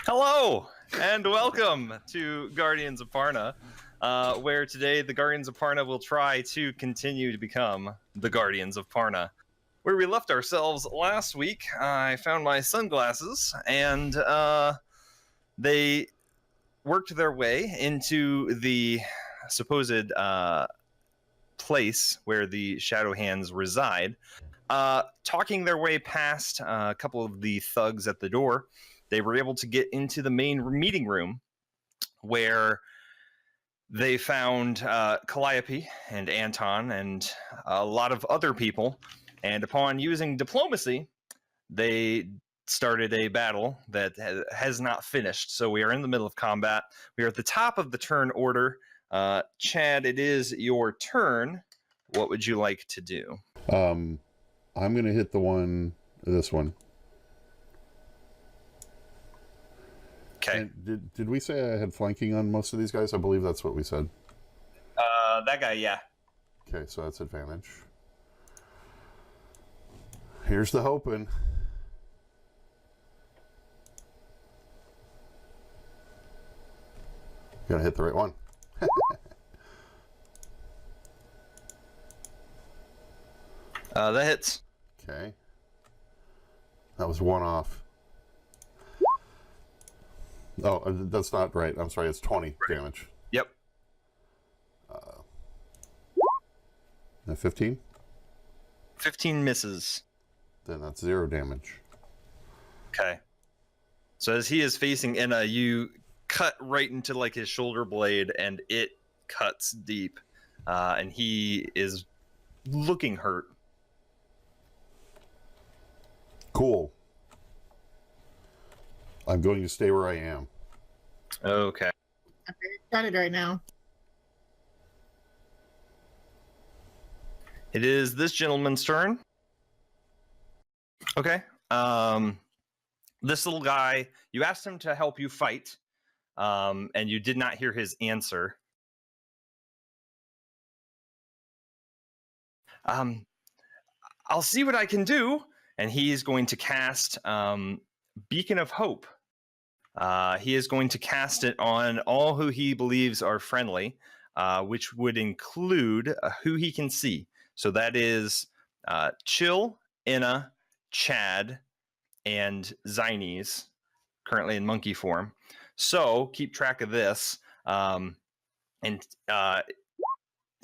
Hello, and welcome to Guardians of Parna, where today the Guardians of Parna will try to continue to become the Guardians of Parna. Where we left ourselves last week, I found my sunglasses, and they worked their way into the supposed place where the Shadow Hands reside, talking their way past a couple of the thugs at the door. They were able to get into the main meeting room where they found Calliope and Anton and a lot of other people. And upon using diplomacy, they started a battle that has not finished. So we are in the middle of combat. We are at the top of the turn order. Chad, it is your turn. What would you like to do? I'm going to hit this one. Okay. Did we say I had flanking on most of these guys? I believe that's what we said. That guy, yeah. Okay, so that's advantage. Here's the hoping. Gotta hit the right one. That hits. Okay. That was one off. Oh, that's not right. I'm sorry. It's 20 damage. Yep. 15? 15 misses. Then that's 0 damage. Okay. So as he is facing Inna, you cut right into like his shoulder blade, and it cuts deep, and he is looking hurt. Cool. I'm going to stay where I am. Okay. I'm very excited right now. It is this gentleman's turn. Okay. This little guy, you asked him to help you fight, and you did not hear his answer. I'll see what I can do. And he is going to cast Beacon of Hope. He is going to cast it on all who he believes are friendly, which would include who he can see. So that is Chill, Inna, Chad, and Zynes, currently in monkey form. So keep track of this. And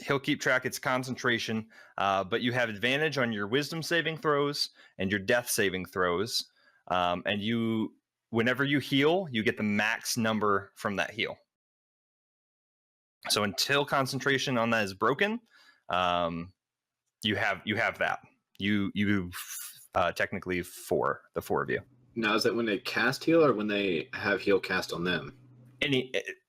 he'll keep track of its concentration, but you have advantage on your wisdom saving throws and your death saving throws. And whenever you heal, you get the max number from that heal. So until concentration on that is broken, you have that. You technically the four of you. Now, is that when they cast heal or when they have heal cast on them?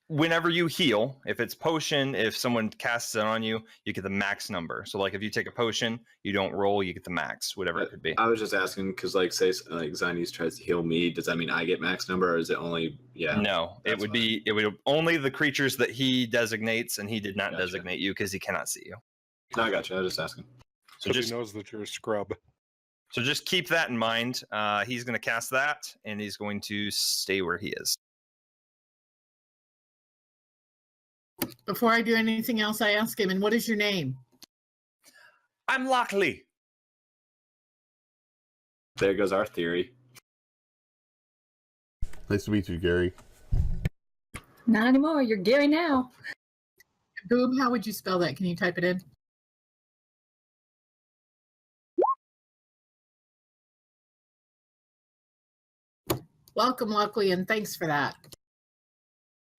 Whenever you heal, if it's potion, if someone casts it on you, you get the max number. So like if you take a potion, you don't roll, you get the max, whatever it could be. I was just asking because say Zynes tries to heal me, does that mean I get max number, or is it only No, it would only the creatures that he designates, and he did not designate you because he cannot see you. No, I got you. I was just asking. So he knows that you're a scrub. So just keep that in mind. He's going to cast that, and he's going to stay where he is. Before I do anything else, I ask him, and what is your name? I'm Lockley. There goes our theory. Nice to meet you, Gary. Not anymore. You're Gary now. Boom, how would you spell that? Can you type it in? Welcome, Lockley, and thanks for that.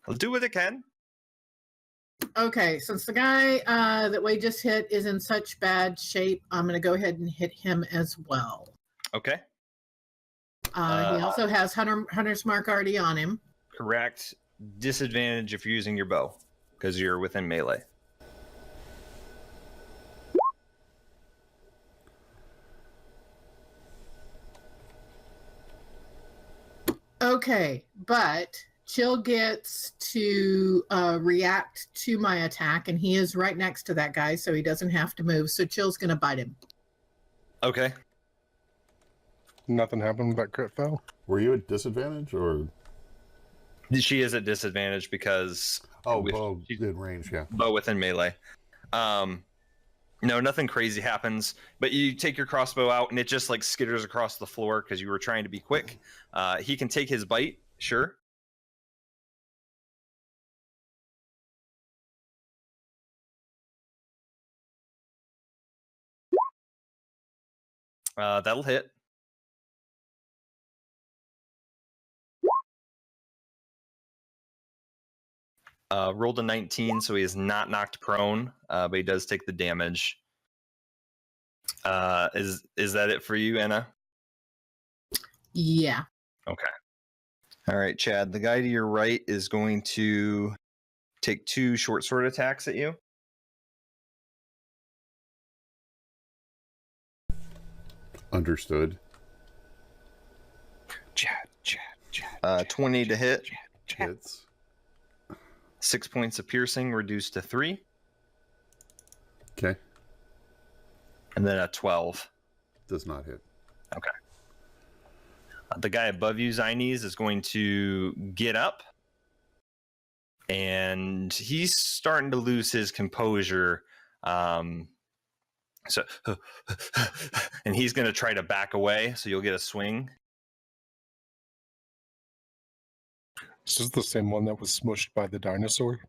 I'll do what I can. Okay, since the guy that we just hit is in such bad shape, I'm going to go ahead and hit him as well. Okay. He also has Hunter's Mark already on him. Correct. Disadvantage if you're using your bow, because you're within melee. Okay, but Chill gets to react to my attack, and he is right next to that guy, so he doesn't have to move. So Chill's going to bite him. Okay. Nothing happened but crit fail. Were you at disadvantage or? She is at disadvantage because bow in range, yeah. bow within melee. No, nothing crazy happens, but you take your crossbow out and it just like skitters across the floor because you were trying to be quick. He can take his bite, sure. That'll hit. Rolled a 19, so he is not knocked prone, but he does take the damage. Is that it for you, Anna? Yeah. Okay. All right, Chad. The guy to your right is going to take 2 short sword attacks at you. Understood. Chat. 20 to hit. Hits. 6 points of piercing reduced to 3. Okay. And then a 12. Does not hit. Okay. The guy above you, Zynes, is going to get up. And he's starting to lose his composure. And he's going to try to back away, so you'll get a swing. This is the same one that was smushed by the dinosaur.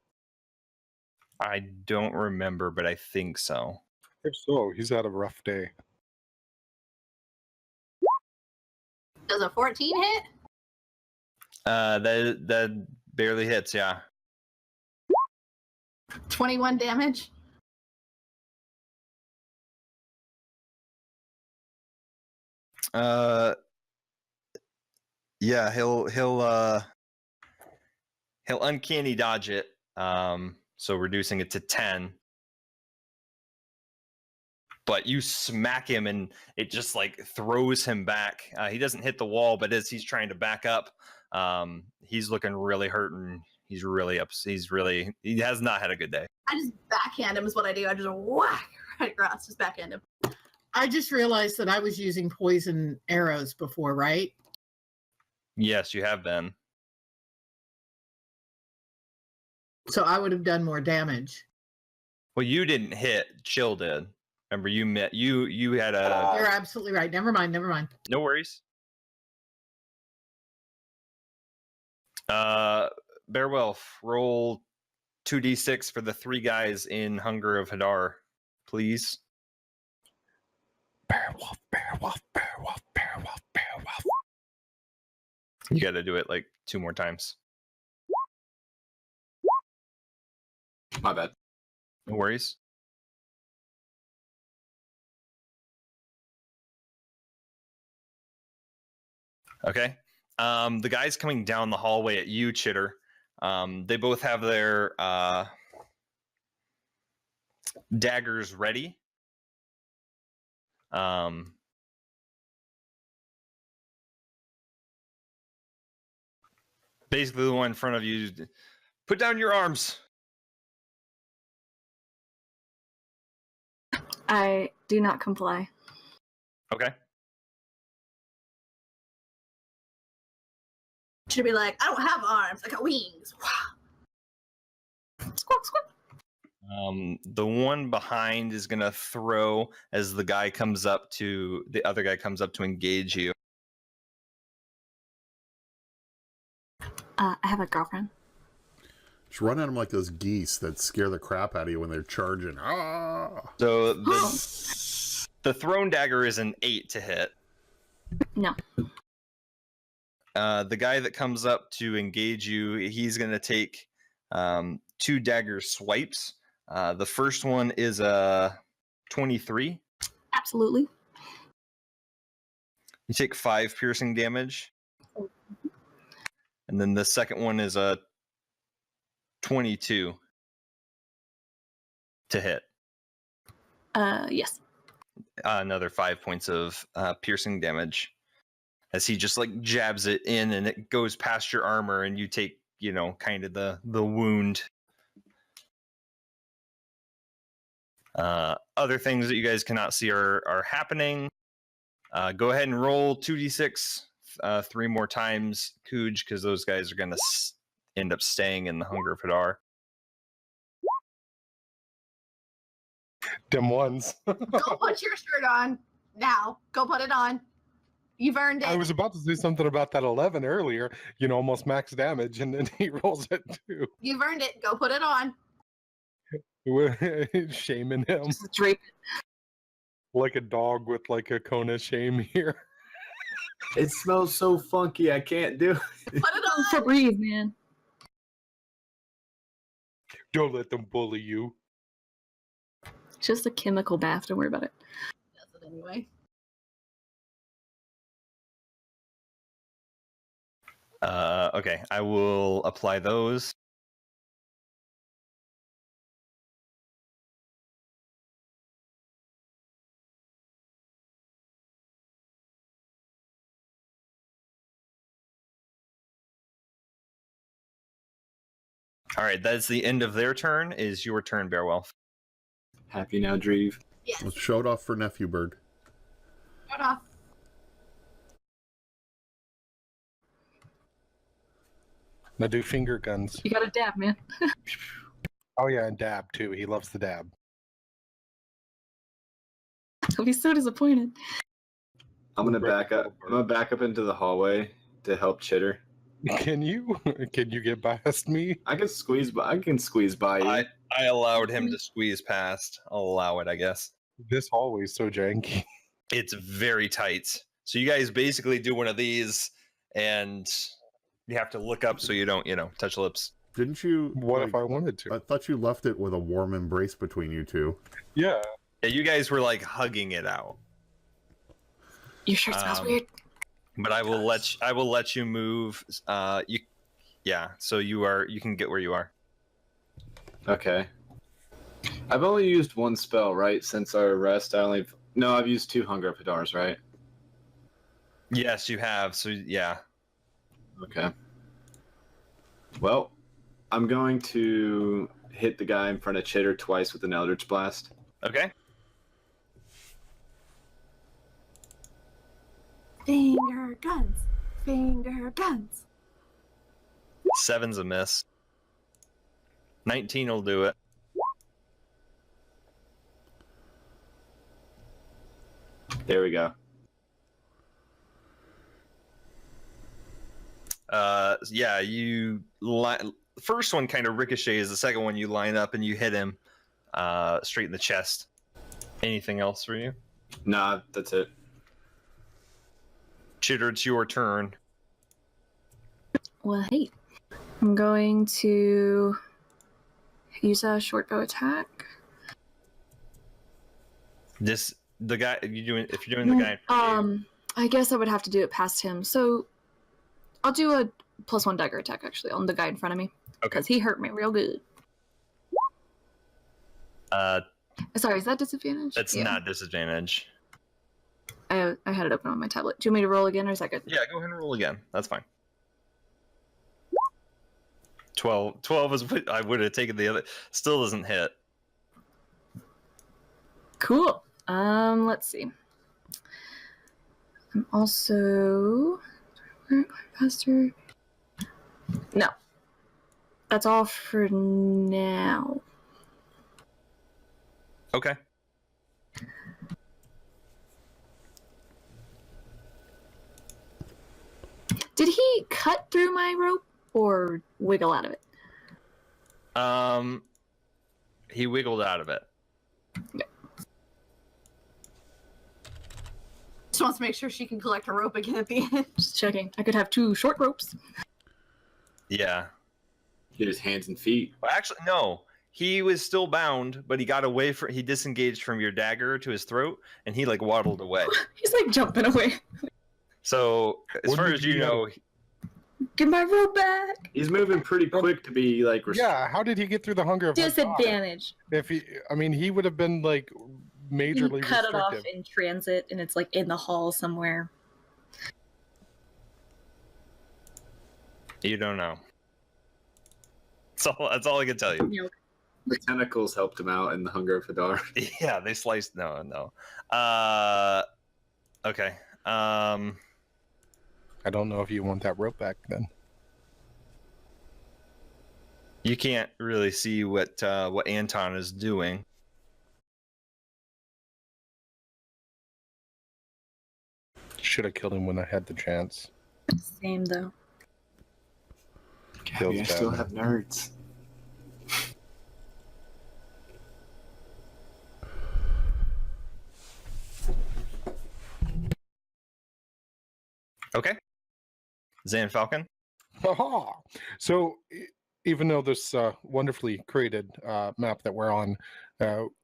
I don't remember, but I think so. If so, he's had a rough day. Does a 14 hit? That barely hits, yeah. 21 damage? Yeah, he'll uncanny dodge it. So reducing it to 10. But you smack him and it just like throws him back. He doesn't hit the wall, but as he's trying to back up, he's looking really hurt and he's really up. He has not had a good day. I just backhand him is what I do. I just whack right across, just backhand him. I just realized that I was using poison arrows before, right? Yes, you have been. So I would have done more damage. Well, you didn't hit. Chill did. Remember, you had a. You're absolutely right. Never mind. No worries. Bearwolf, roll 2d6 for the 3 guys in Hunger of Hadar, please. Bearwolf. You got to do it like 2 more times. My bad. No worries. Okay. The guys coming down the hallway at you, Chitter. They both have their daggers ready. Basically, the one in front of you, put down your arms. I do not comply. Okay. Should be like, I don't have arms, I got wings. Squawk, squawk. The one behind is gonna throw as the other guy comes up to engage you. I have a girlfriend. Just run at them like those geese that scare the crap out of you when they're charging. Ah! So the thrown dagger is an 8 to hit. No. The guy that comes up to engage you, he's going to take 2 dagger swipes. The first one is a 23. Absolutely. You take 5 piercing damage. And then the second one is a 22 to hit. Yes. Another 5 points of piercing damage. As he just like jabs it in and it goes past your armor and you take, kind of the wound. Other things that you guys cannot see are happening. Go ahead and roll 2d6 3 more times, Cooj, because those guys are going to end up staying in the Hunger of Hadar. Them ones. Go put your shirt on now. Go put it on. You've earned it. I was about to say something about that 11 earlier. Almost max damage, and then he rolls it too. You've earned it. Go put it on. Shaming him Just drape it. like a dog with like a cone of shame here. It smells so funky. I can't do it. Put it Oh, on. Febreze, man. Don't let them bully you. It's just a chemical bath. Don't worry about it. Does it anyway. Okay, I will apply those. All right, that's the end of their turn. Is your turn, Beowulf? Happy now, Dreve. Yes. Let's show it off for Nephew Bird. Shut off. Now do finger guns. You got a dab, man. Oh yeah, and dab too. He loves the dab. He'll be so disappointed. I'm gonna back up. I'm gonna back up into the hallway to help Chitter. Can you? Can you get past me? I can squeeze by you. I allowed him to squeeze past. I'll allow it, I guess. This hallway's so janky. It's very tight. So you guys basically do one of these, and you have to look up so you don't, touch lips. Didn't you? What if I wanted to? I thought you left it with a warm embrace between you two. Yeah. Yeah, you guys were like hugging it out. Your shirt smells weird. But I will let you move. So you can get where you are. Okay. I've only used one spell, right? Since our rest, I've used 2 Hunger of Hadars, right? Yes, you have. So yeah. Okay. Well, I'm going to hit the guy in front of Chitter twice with an Eldritch Blast. Okay. Finger guns. Finger guns. 7's a miss. 19 will do it. There we go. Yeah, the first one kind of ricochets. The second one you line up and you hit him straight in the chest. Anything else for you? Nah, that's it. Chitter, it's your turn. Well, hey. I'm going to use a short bow attack. If you're doing the guy. I guess I would have to do it past him. So I'll do a +1 dagger attack actually on the guy in front of me. Okay. Because he hurt me real good. Sorry, is that disadvantage? That's not disadvantage. I had it open on my tablet. Do you want me to roll again, or is that good? Yeah, go ahead and roll again. That's fine. 12 is what I would have taken the other. Still doesn't hit. Cool. Let's see. I'm also faster. No. That's all for now. Okay. Did he cut through my rope or wiggle out of it? He wiggled out of it. Just wants to make sure she can collect her rope again at the end. Just checking. I could have 2 short ropes. Yeah. Hit his hands and feet. Well, actually, no. He was still bound, but he got away he disengaged from your dagger to his throat, and he waddled away. He's jumping away. So, as far as you know, Get my rope back. He's moving pretty quick to be Yeah, how did he get through the Hunger of Hadar? Disadvantage. If he would have been majorly You cut it off restrictive. in transit, and it's in the hall somewhere. you don't know. That's all I can tell you. The tentacles helped him out in the Hunger of Hadar. Yeah, they sliced. No. Okay. I don't know if you want that rope back then. You can't really see what Anton is doing. Should have killed him when I had the chance. Same though. Gabby, I still have nerds. Okay. Zan Falcon. Aha! So even though this wonderfully created map that we're on,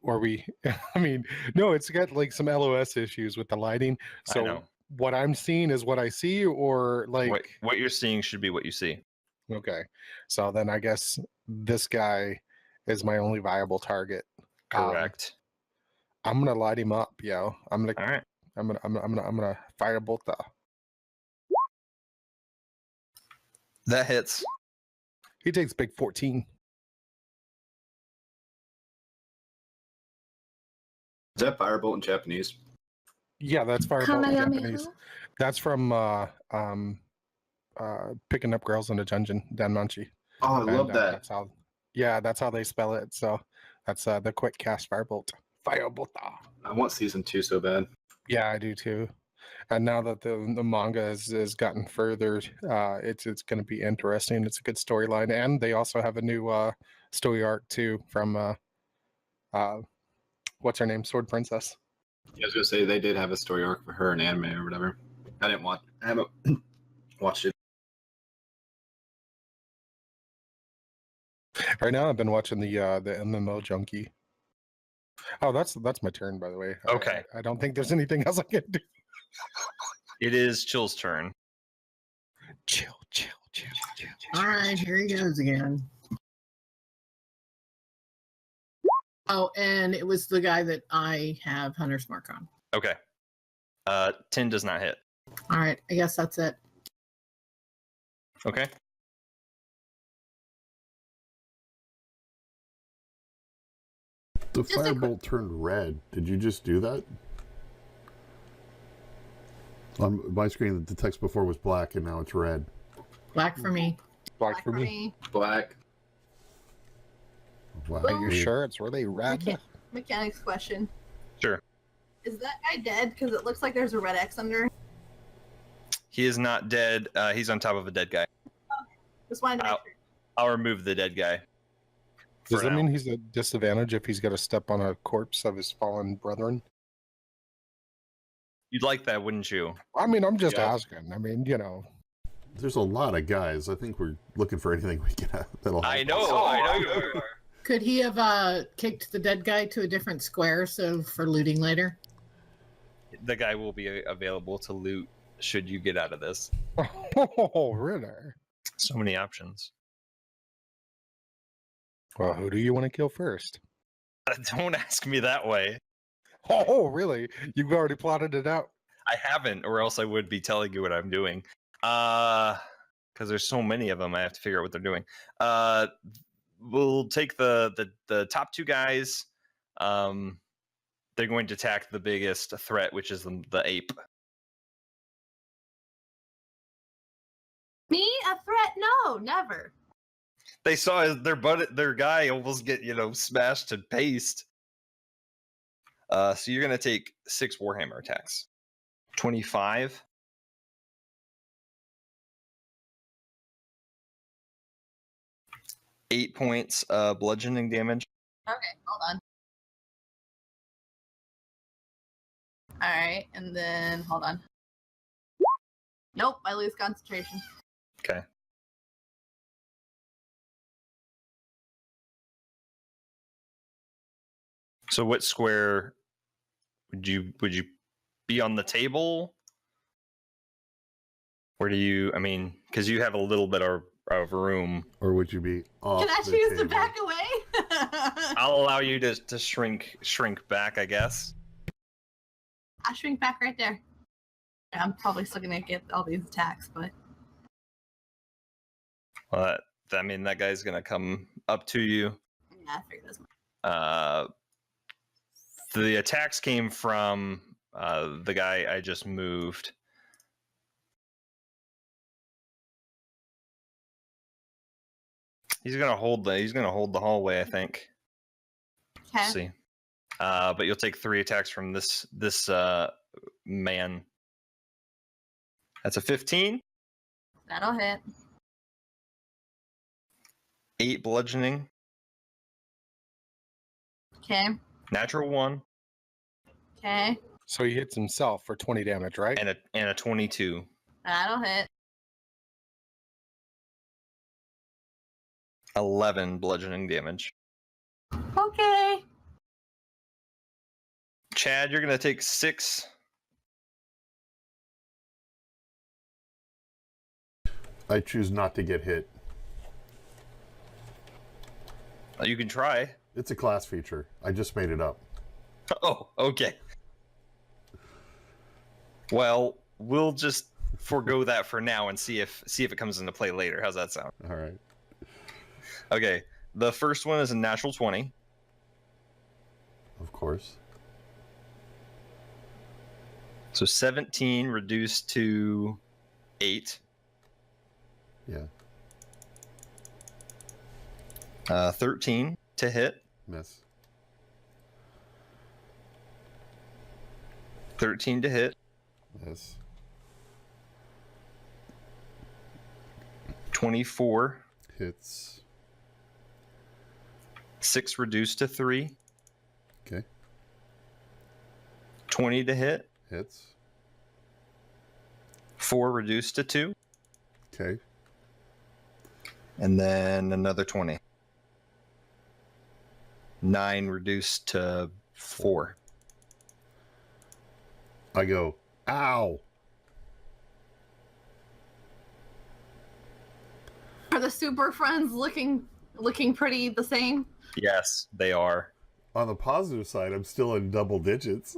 or we, I mean, no, it's got like some LOS issues with the lighting. I So know. what I'm seeing is what I see, or like, What you're seeing should be what you see. okay. So then I guess this guy is my only viable target. Correct. I'm gonna light him up, yo. All right. I'm gonna firebolt the. That hits. He takes big 14. Is that firebolt in Japanese? Yeah, that's firebolt in Kamehameha? Japanese. That's from Picking Up Girls in the Dungeon, Danmanchi. Oh, I love that. That's how they spell it. So that's the quick cast firebolt. Firebolt. I want season 2 so bad. Yeah, I do too. And now that the manga has gotten further, it's going to be interesting. It's a good storyline, and they also have a new story arc too from what's her name, Sword Princess. Yeah, I was gonna say they did have a story arc for her in anime or whatever. I haven't watched it. Right now, I've been watching the MMO Junkie. Oh, that's my turn, by the way. Okay. I don't think there's anything else I can do. It is Chill's turn. Chill. All right, here he goes again. Oh, and it was the guy that I have Hunter's Mark on. Okay. 10 does not hit. All right, I guess that's it. Okay. The Just a quick- firebolt turned red. Did you just do that? On my screen, the text before was black, and now it's red. Black for me. Black for me. Black. Wow. Are you sure it's really red? Mechanics question. Sure. Is that guy dead? Because it looks like there's a red X under. He is not dead. He's on top of a dead guy. Just wanted to make Ow. sure. I'll remove the dead guy. Does for that now. mean he's at a disadvantage if he's got to step on a corpse of his fallen brethren? You'd like that, wouldn't you? I mean, I'm just Yeah. asking. I mean, you know. There's a lot of guys. I think we're looking for anything we can. That'll help. I know you are. Could he have kicked the dead guy to a different square so for looting later? The guy will be available to loot should you get out of this. Oh, really? So many options. Well, who do you want to kill first? Don't ask me that way. Oh, really? You've already plotted it out. I haven't, or else I would be telling you what I'm doing. Because there's so many of them, I have to figure out what they're doing. We'll take the top two guys. They're going to attack the biggest threat, which is the ape. Me? A threat? No, never. They saw their guy almost get smashed to paste. So you're gonna take 6 Warhammer attacks. 25. 8 points bludgeoning damage. Okay, hold on. Alright, and then hold on. Nope, I lose concentration. Okay. So what square would you be on the table? Where do you? I mean, because you have a little bit of room. Or would you be off Can I the choose to table? back away? I'll allow you to shrink back, I guess. I shrink back right there. I'm probably still gonna get all these attacks, but Well, I mean, that guy's gonna come up to you. yeah, I figured as much. The attacks came from the guy I just moved. He's gonna hold the hallway, I think. Okay. We'll see. But you'll take 3 attacks from this man. That's a 15. That'll hit. 8 bludgeoning. Okay. Natural 1 Okay. So he hits himself for 20 damage, right? and a 22. That'll hit. 11 bludgeoning damage. Okay. Chad, you're gonna take 6. I choose not to get hit. You can try. It's a class feature. I just made it up. Oh, okay. Well, we'll just forego that for now and see if it comes into play later. How's that sound? All right. Okay. The first one is a natural 20. Of course. So 17 reduced to 8. Yeah. 13 to hit. Miss. 13 to hit. Miss. 24. Hits. 6 reduced to 3. Okay. 20 to hit. Hits. 4 reduced to 2. Okay. And then another 20. 9 reduced to 4. I go, ow. Are the super friends looking pretty the same? Yes, they are. On the positive side, I'm still in double digits.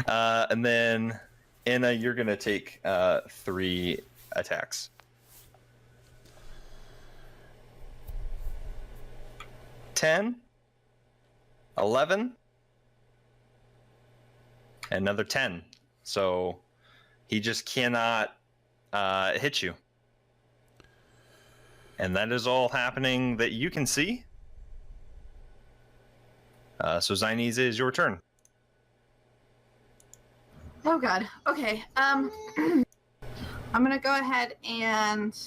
And then, Anna, you're going to take 3 attacks. 10, 11, another 10. So he just cannot hit you. And that is all happening that you can see. So Zynes, is your turn. Oh god. Okay. I'm gonna go ahead and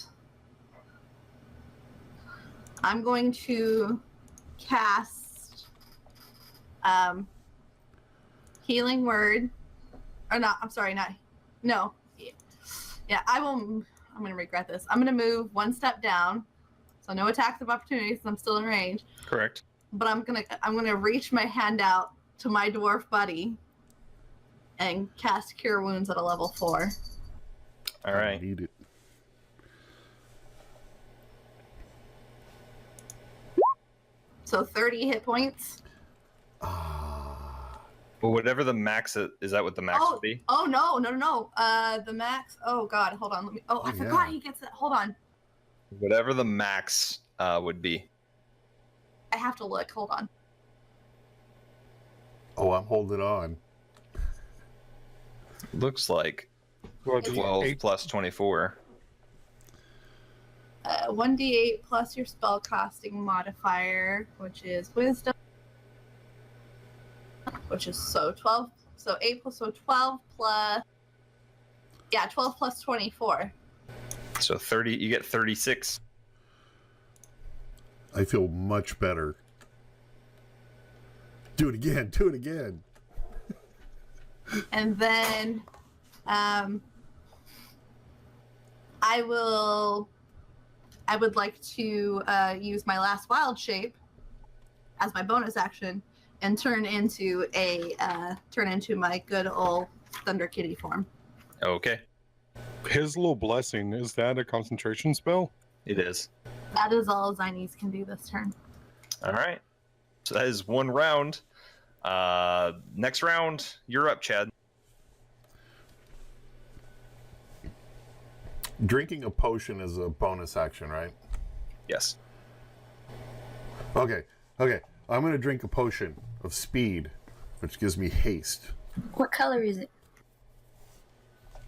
I'm going to cast Healing Word. Or not, I'm sorry, not no. Yeah, I'm gonna regret this. I'm gonna move 1 step down. So no attacks of opportunity since I'm still in range. Correct. But I'm gonna reach my hand out to my dwarf buddy and cast Cure Wounds at a level 4. All right. I need it. So 30 hit points. Well, whatever the max is that what the max would be? Oh no. The max. Oh god, hold on. Let me. Oh, I forgot he gets it. Hold on. Whatever the max would be. I have to look. Hold on. Oh, I'm holding on. Looks like Well, 12 plus 24. 1d8 plus your spellcasting modifier, which is Wisdom, which is so 12. So 8 plus 12 plus. Yeah, 12 plus 24. So 30. You get 36. I feel much better. Do it again. Do it again. And then I would like to use my last wild shape as my bonus action and turn into my good old Thunder Kitty form. Okay. His little blessing, is that a concentration spell? It is. That is all Zynes can do this turn. All right. So that is 1 round. Next round, you're up, Chad. Drinking a potion is a bonus action, right? Yes. Okay. I'm going to drink a potion of speed, which gives me haste. What color is it? I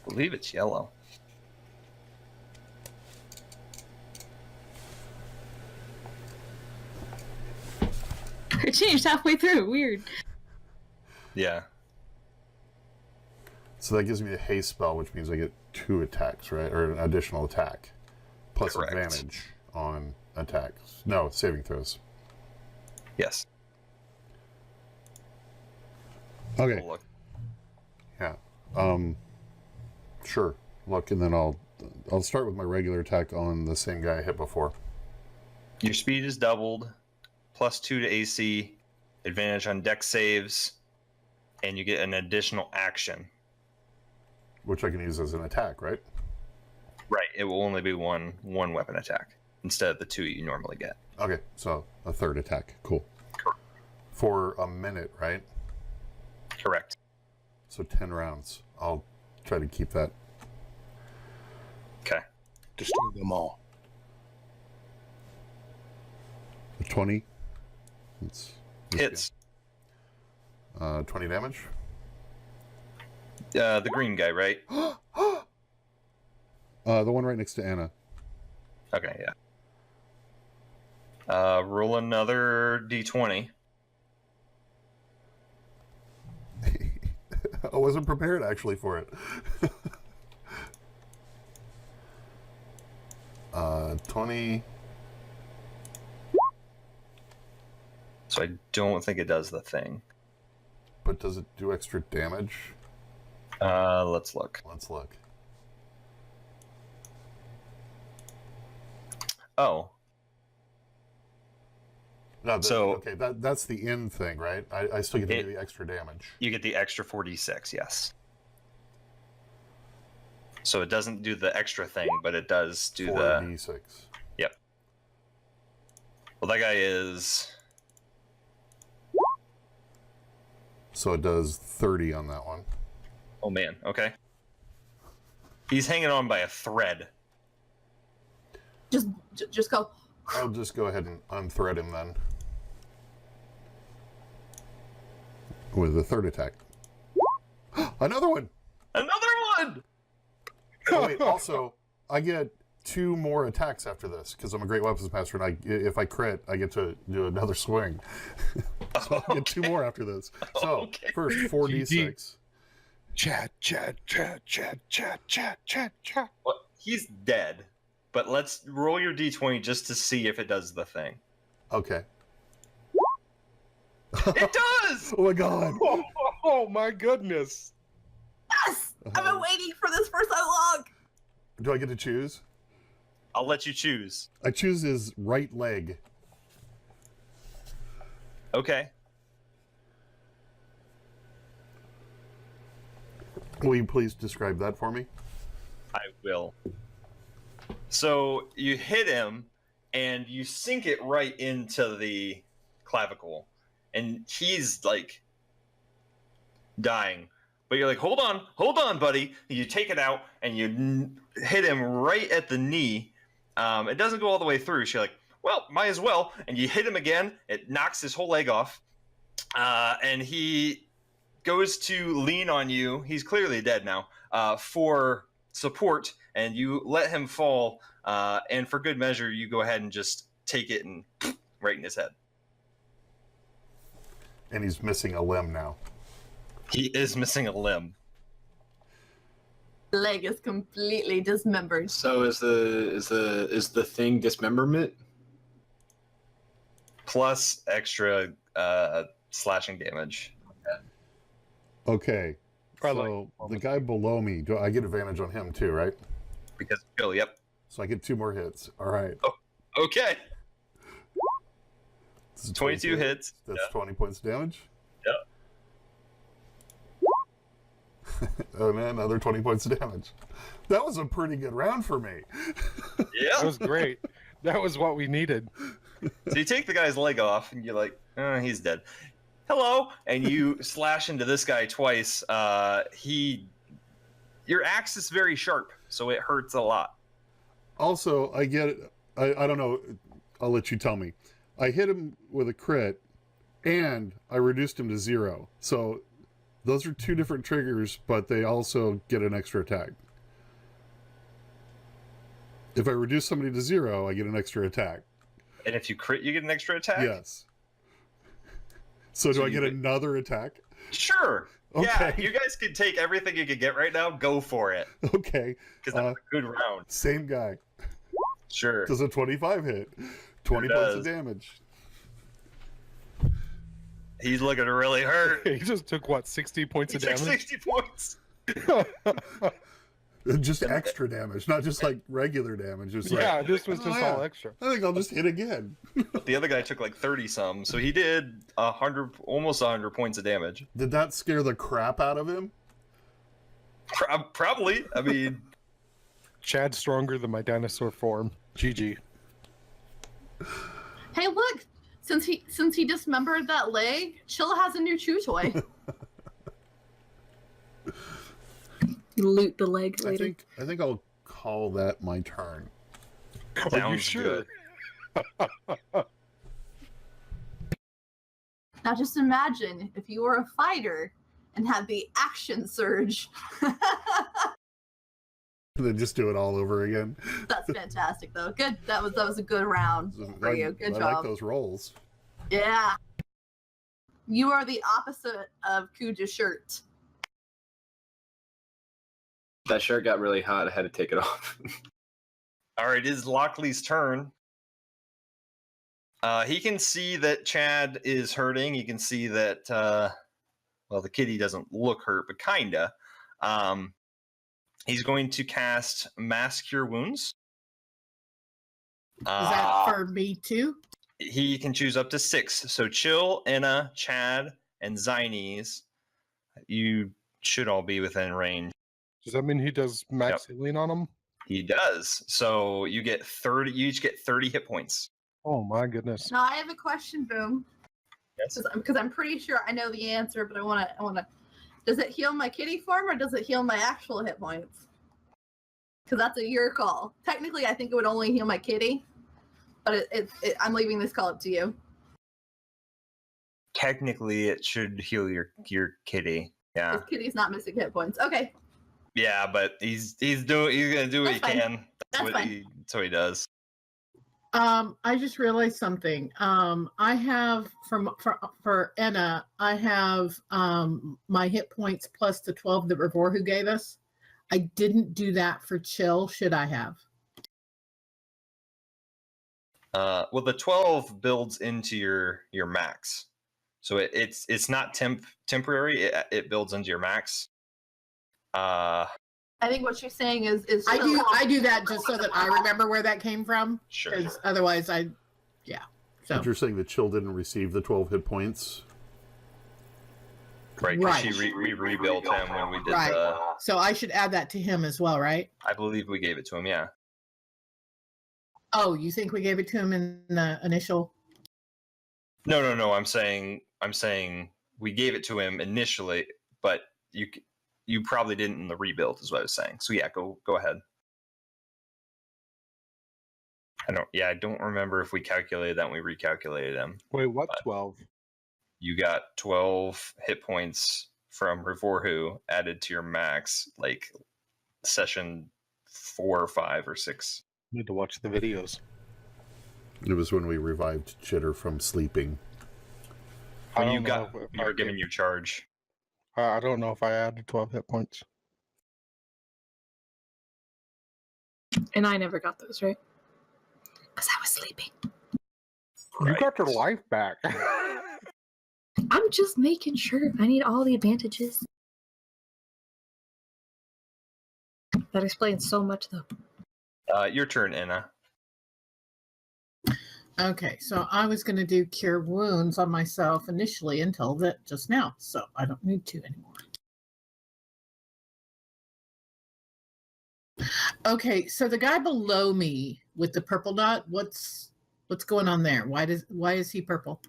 believe it's yellow. It changed halfway through. Weird. Yeah. So that gives me a haste spell, which means I get 2 attacks, right? Or an additional attack. Plus Correct. advantage on attacks. No, saving throws. Yes. Okay. We'll look. Yeah. Sure. Look, and then I'll start with my regular attack on the same guy I hit before. Your speed is doubled, +2 to AC, advantage on dex saves, and you get an additional action. Which I can use as an attack, right? Right. It will only be one weapon attack instead of the 2 you normally get. Okay, so a third attack. Cool. For a minute, right? Correct. So 10 rounds. I'll try to keep that. Okay. Destroy them all. 20. It's Hits. 20 damage. The green guy, right? The one right next to Anna. Okay, yeah. Roll another d20. I wasn't prepared actually for it. 20. So I don't think it does the thing. But does it do extra damage? Let's look. Let's look. Oh, No, So- okay, that's the end thing, right? I still get to do the extra damage. you get the extra 4d6, yes. So it doesn't do the extra thing, but it does do the... 4d6. Yep. Well, that guy is... So it does 30 on that one. Oh, man. Okay. He's hanging on by a thread. Just go. I'll just go ahead and unthread him then. With the third attack. Another one! Another one! Oh, wait, also, I get 2 more attacks after this, because I'm a great weapons master, and if I crit, I get to do another swing. So I'll get 2 more after this. So, Okay. first, 4d6. Chat. Well, he's dead, but let's roll your d20 just to see if it does the thing. Okay. It does! Oh my god! Oh my goodness! Yes! I've been waiting for this for so long. Do I get to choose? I'll let you choose. I choose his right leg. Okay. Will you please describe that for me? I will. So you hit him, and you sink it right into the clavicle, and he's like dying. But you're like, hold on, buddy. And you take it out, and you hit him right at the knee. It doesn't go all the way through. So you're like, well, might as well. And you hit him again. It knocks his whole leg off, and he goes to lean on you. He's clearly dead now, for support, and you let him fall, and for good measure, you go ahead and just take it and right in his head. And he's missing a limb now. He is missing a limb. The leg is completely dismembered. So is the thing dismemberment? Plus extra slashing damage. Okay. Probably So like- the guy below me, do I get advantage on him too, right? Because Bill, yep. So I get 2 more hits. All right. Okay. This is 22 hits. That's Yeah. 20 points of damage. Yep. Oh man, another 20 points of damage. That was a pretty good round for me. That Yeah. was great. That was what we needed. So you take the guy's leg off, and you're like, he's dead. Hello, and you slash into this guy twice. Your axe is very sharp, so it hurts a lot. Also, I don't know, I'll let you tell me. I hit him with a crit, and I reduced him to 0. So those are 2 different triggers, but they also get an extra attack. If I reduce somebody to 0, I get an extra attack. And if you crit, you get an extra attack? Yes. So do I you get get- another attack? Sure. Yeah, Okay. you guys can take everything you can get right now. Go for it. Okay. Because that's a good round. Same guy. Sure. Does a 25 hit? 20 Sure points of does. damage. He's looking really hurt. He just took what, 60 points He of took damage? 60 points. Just extra damage, not just like regular damage. Just like, Yeah, this was oh, just yeah. all extra. I think I'll just hit again. But the other guy took like 30 some, so he did 100, almost 100 points of damage. Did that scare the crap out of him? Probably. I mean, Chad's stronger than my dinosaur form. GG. Hey, look! Since he dismembered that leg, Chill has a new chew toy. Loot the leg I later. think I'll call that my turn. Are you sounds sure? good. Now just imagine if you were a fighter and had the action surge. Then just do it all over again. That's fantastic, though. Good. That was a good round for you. Good I job. like those rolls. Yeah. You are the opposite of Kuja's shirt. That shirt got really hot. I had to take it off. All right, it is Lockley's turn. He can see that Chad is hurting. He can see that, well, the kitty doesn't look hurt, but kinda. He's going to cast Mass Cure Wounds. Is that for me too? He can choose up to 6. So Chill, Enna, Chad, and Zynes, you should all be within range. Does that mean he does max healing on him? He does. So you get 30. You each get 30 hit points. Oh my goodness. Now I have a question, Boom. Yes. Because I'm pretty sure I know the answer, but I wanna. Does it heal my kitty form or does it heal my actual hit points? Because that's your call. Technically, I think it would only heal my kitty, but I'm leaving this call up to you. Technically, it should heal your kitty. Yeah. This kitty's not missing hit points. Okay, Yeah, but he's gonna do what he That's fine. can. That's what fine. that's what he does. I just realized something. I have for Enna, I have my hit points plus the 12 that Revorhu gave us. I didn't do that for Chill. Should I have? Well, the 12 builds into your max, so it's not temporary. It builds into your max. I think what she's saying is I do that just so that I remember where that came from. Sure. Because otherwise, so But you're saying that Chill didn't receive the 12 hit points? Right, because Right. we rebuilt him when we did Right. the. so I should add that to him as well, right? I believe we gave it to him. Yeah. Oh, you think we gave it to him in the initial? No. I'm saying we gave it to him initially, but you probably didn't in the rebuild, is what I was saying. So yeah, go ahead. I don't remember if we calculated that when we recalculated him. Wait, what? 12? You got 12 hit points from Revorhu added to your max, like session 4 or 5 or 6. Need to watch the videos. It was when we revived Chitter from sleeping. I When you don't got know if you I were given did. your charge. I don't know if I added 12 hit points. And I never got those, right? Because I was sleeping. You got your life back. I'm just making sure. I need all the advantages. That explains so much, though. Your turn, Enna. Okay, so I was going to do cure wounds on myself initially until that just now, so I don't need to anymore. Okay, so the guy below me with the purple dot, what's going on there? Why is he purple?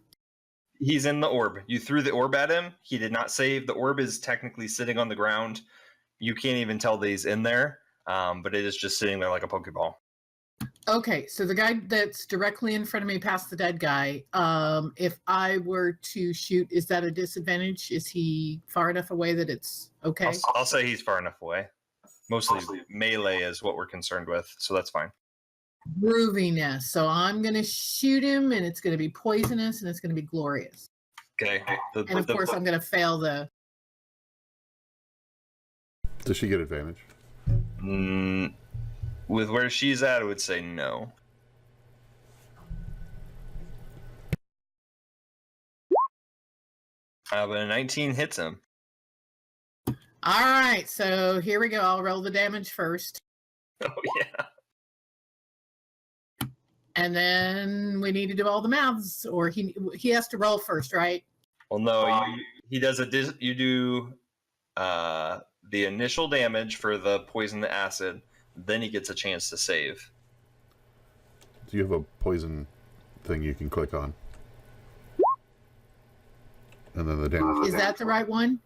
He's in the orb. You threw the orb at him. He did not save. The orb is technically sitting on the ground. You can't even tell that he's in there, but it is just sitting there like a Pokeball. Okay, so the guy that's directly in front of me past the dead guy, if I were to shoot, is that a disadvantage? Is he far enough away that it's okay? I'll say he's far enough away. Mostly melee is what we're concerned with, so that's fine. Grooviness. So I'm going to shoot him, and it's going to be poisonous, and it's going to be glorious. Okay. And of course, I'm going to fail the. Does she get advantage? With where she's at, I would say no. But a 19 hits him. All right, so here we go. I'll roll the damage first. Oh, yeah. And then we need to do all the mouths, or he has to roll first, right? Well, no, he does you do the initial damage for the poison, the acid, then he gets a chance to save. Do you have a poison thing you can click on? And then the damage. Is that the right one?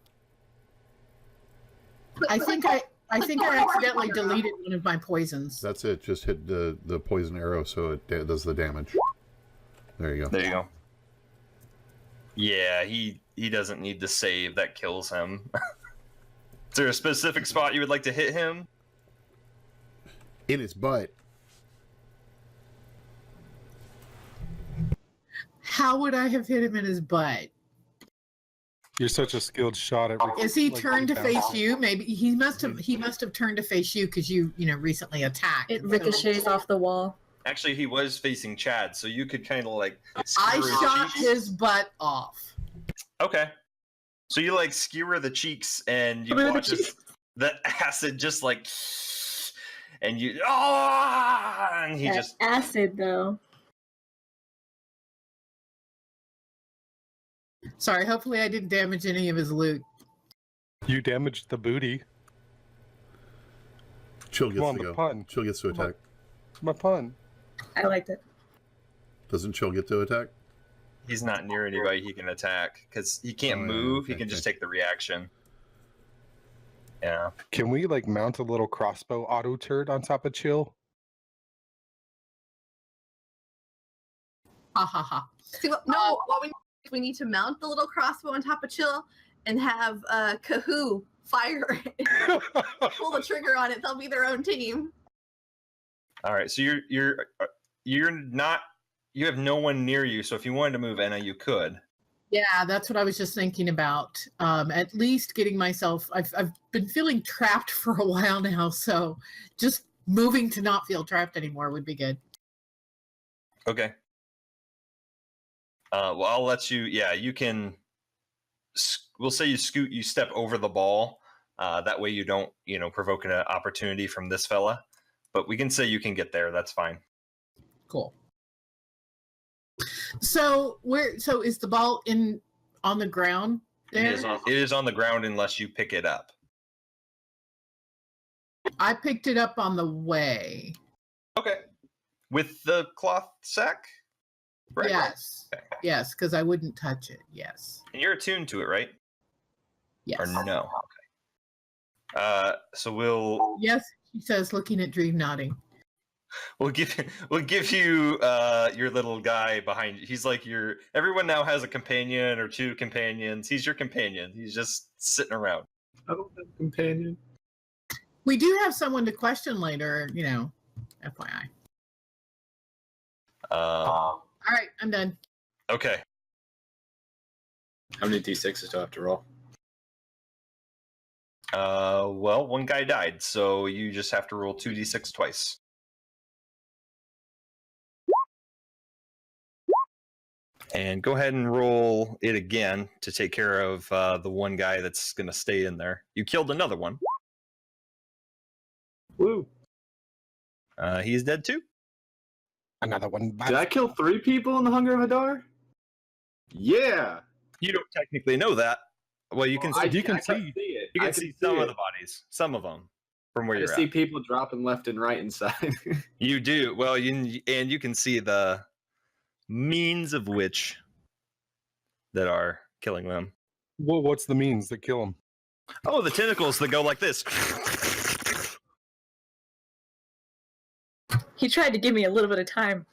I think I accidentally deleted one of my poisons. That's it. Just hit the poison arrow so it does the damage. There you go. There you go. Yeah, he doesn't need to save. That kills him. Is there a specific spot you would like to hit him? In his butt. How would I have hit him in his butt? You're such a skilled shot at. Is he like, turned to down. face you? Maybe he must have turned to face you because you recently attacked. It ricochets off the wall. Actually, he was facing Chad, so you could kind of like. I skewer shot cheeks. his butt off. Okay. So you like skewer the cheeks and you Skewer the watch cheeks. the acid just like, and you and he That just acid though. Sorry, hopefully I didn't damage any of his loot. You damaged the booty. Chill gets Come on, to the go. pun. Chill gets to Come on. attack. My pun. I liked it. Doesn't Chill get to attack? he's not near anybody he can attack because he can't Oh, yeah, move. okay, He can just okay. take the reaction. Yeah. Can we like mount a little crossbow auto turret on top of Chill? Ha ha ha. See, what we need to mount the little crossbow on top of Chill and have Kahoo fire it, pull the trigger on it. They'll be their own team. All right. So you're not. You have no one near you. So if you wanted to move Enna, you could. Yeah, that's what I was just thinking about. At least getting myself. I've been feeling trapped for a while now, so just moving to not feel trapped anymore would be good. Okay. Well, I'll let you. Yeah, you can. We'll say you step over the ball. That way you don't, provoke an opportunity from this fella. But we can say you can get there. That's fine. Cool. So is the ball on the ground there? It is on the ground unless you pick it up. I picked it up on the way. Okay. With the cloth sack? Right. Yes. Okay. Yes, because I wouldn't touch it. Yes. And you're attuned to it, right? Yes. Or no? Okay. So we'll Yes, she says, looking at Dream nodding. we'll give you your little guy behind you. He's like everyone now has a companion or two companions. He's your companion. He's just sitting around. I don't have a companion. We do have someone to question later, FYI. All right, I'm done. Okay. How many d6s do I have to roll? Well, one guy died, so you just have to roll 2d6 twice. And go ahead and roll it again to take care of the one guy that's going to stay in there. You killed another one. Woo! He's dead too. Another one. Did I kill 3 people in the Hunger of Hadar? Yeah! You don't technically know that. Well, you can I see, can I see. it. you I can see some it. of the bodies, some of them from where I you're see at. people dropping left and right inside. You do. Well, you can see the means of which that are killing them. Well, what's the means that kill him? Oh, the tentacles that go like this. He tried to give me a little bit of time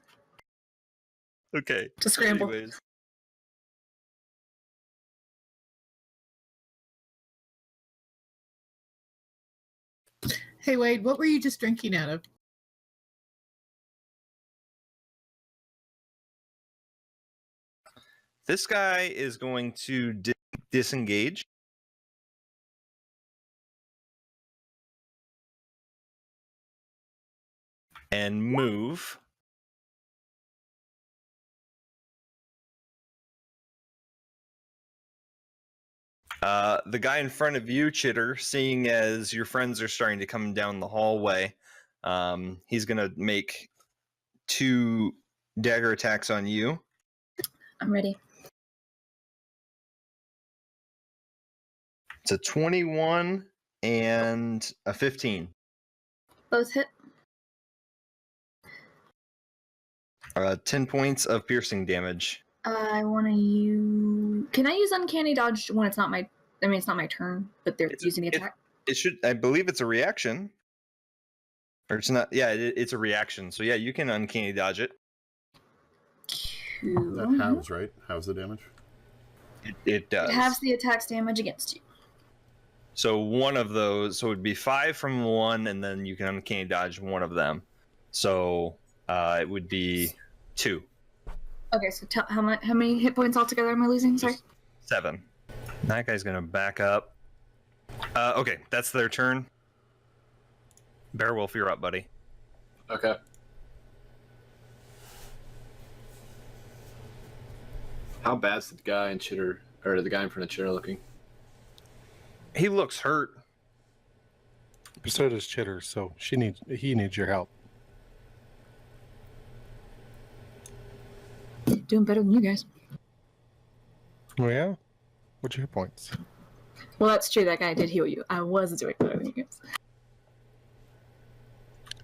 Okay. to scramble. Anyways. Hey, Wade, what were you just drinking out of? This guy is going to disengage. And move. The guy in front of you, Chitter, seeing as your friends are starting to come down the hallway, he's going to make 2 dagger attacks on you. I'm ready. It's a 21 and a 15. Both hit. 10 points of piercing damage. I want to use. Can I use uncanny dodge when it's not my? I mean, it's not my turn, but they're using the attack. It should. I believe it's a reaction. Or it's not. Yeah, it's a reaction. So yeah, you can uncanny dodge it. That halves, right? Halves the damage. It does. It halves the attack's damage against you. So one of those. So it would be 5 from one, and then you can uncanny dodge one of them. So it would be 2. Okay, so how many hit points altogether am I losing? Sorry. 7. That guy's gonna back up. Okay, that's their turn. Beowulf, you're up, buddy. Okay. How bad's the guy in Chitter, or the guy in front of Chitter looking? He looks hurt. So does Chitter, so he needs your help. Doing better than you guys. Oh yeah? What's your hit points? Well, that's true. That guy did heal you. I was doing better than you guys.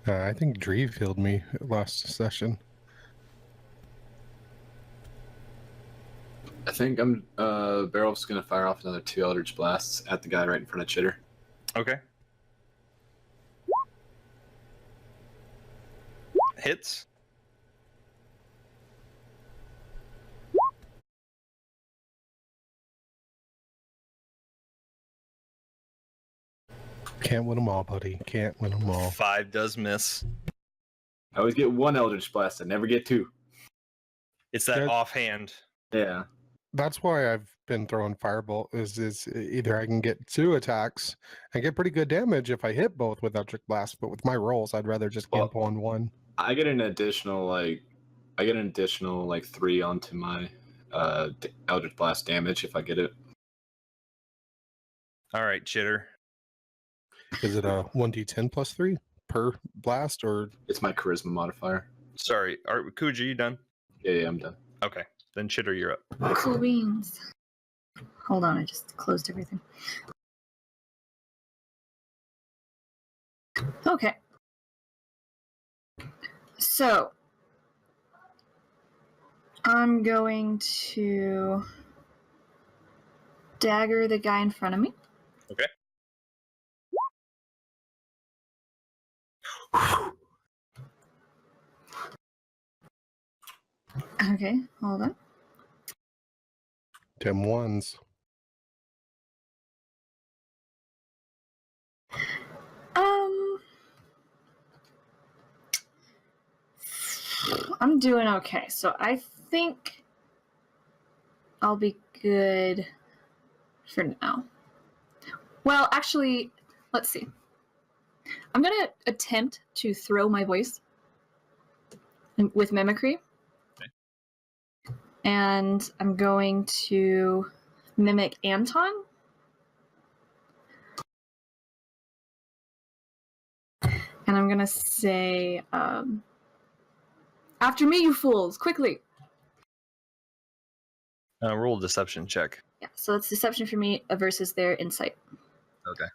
I think Dreve healed me last session. I think Beowulf's gonna fire off another 2 Eldritch Blasts at the guy right in front of Chitter. Okay. Hits. Can't win them all, buddy. Can't win them all. 5 does miss. I always get 1 Eldritch Blast. I never get 2. It's that Good. offhand. Yeah. That's why I've been throwing Firebolt. Is either I can get 2 attacks and get pretty good damage if I hit both with Eldritch Blast, but with my rolls, I'd rather just gimp on 1. I get an additional 3 onto my Eldritch Blast damage if I get it. All right, Chitter. Is it a 1d10 plus 3 per blast, or It's my charisma modifier. Sorry, Kuji, you done? Yeah, I'm done. Okay, then Chitter, you're up. Cool beans. Hold on, I just closed everything. Okay. So, I'm going to dagger the guy in front of me. Okay. Okay, hold on. 10 ones? I'm doing okay, so I think I'll be good for now. Well, actually, let's see. I'm going to attempt to throw my voice with mimicry. Okay. And I'm going to mimic Anton. And I'm going to say, after me, you fools, quickly. Roll a deception check. Yeah, so it's deception for me versus their insight. Okay.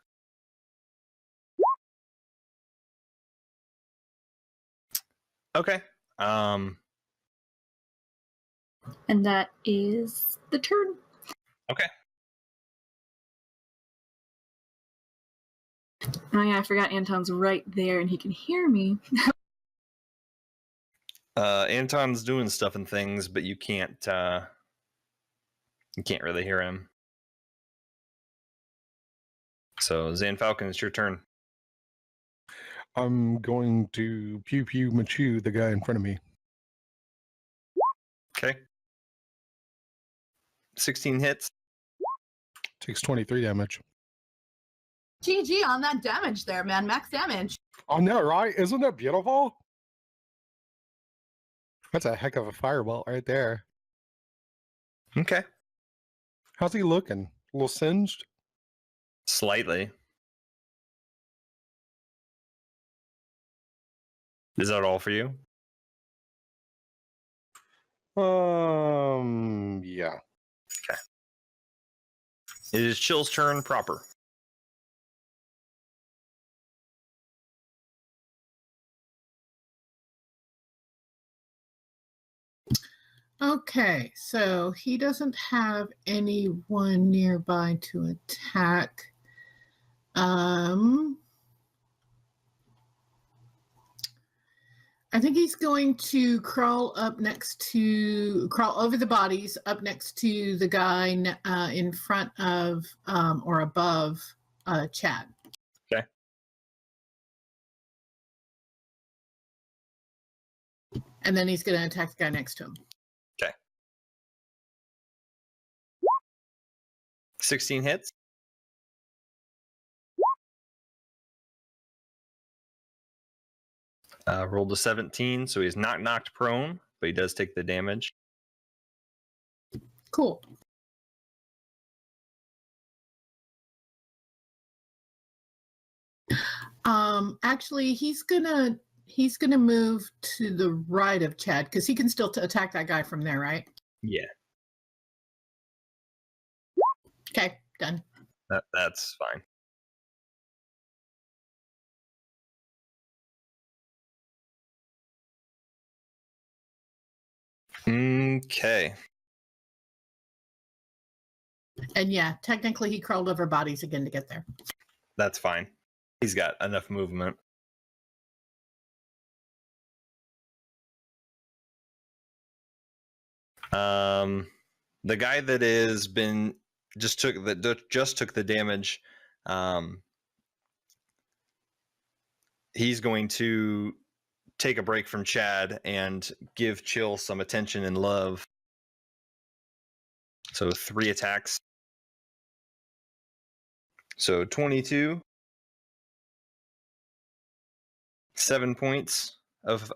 Okay. And that is the turn. Okay. Oh yeah, I forgot Anton's right there and he can hear me. Anton's doing stuff and things, but you can't really hear him. So Zan Falcon, it's your turn. I'm going to pew pew machu the guy in front of me. Okay. 16 hits. Takes 23 damage. GG on that damage there, man. Max damage. Oh no, right? Isn't that beautiful? That's a heck of a firebolt right there. Okay. How's he looking? A little singed? Slightly. Is that all for you? Yeah. It is Chill's turn proper. Okay, so he doesn't have anyone nearby to attack. I think he's going to crawl over the bodies up next to the guy in front of or above Chad. Okay. And then he's going to attack the guy next to him. 16 hits. Rolled a 17, so he's not knocked prone, but he does take the damage. Cool. Actually, he's gonna move to the right of Chad because he can still attack that guy from there, right? Yeah, Okay, done. that's fine. Okay. And yeah, technically he crawled over bodies again to get there. That's fine. He's got enough movement. The guy that just took the damage. He's going to take a break from Chad and give Chill some attention and love. So 3 attacks. So 22. 7 points of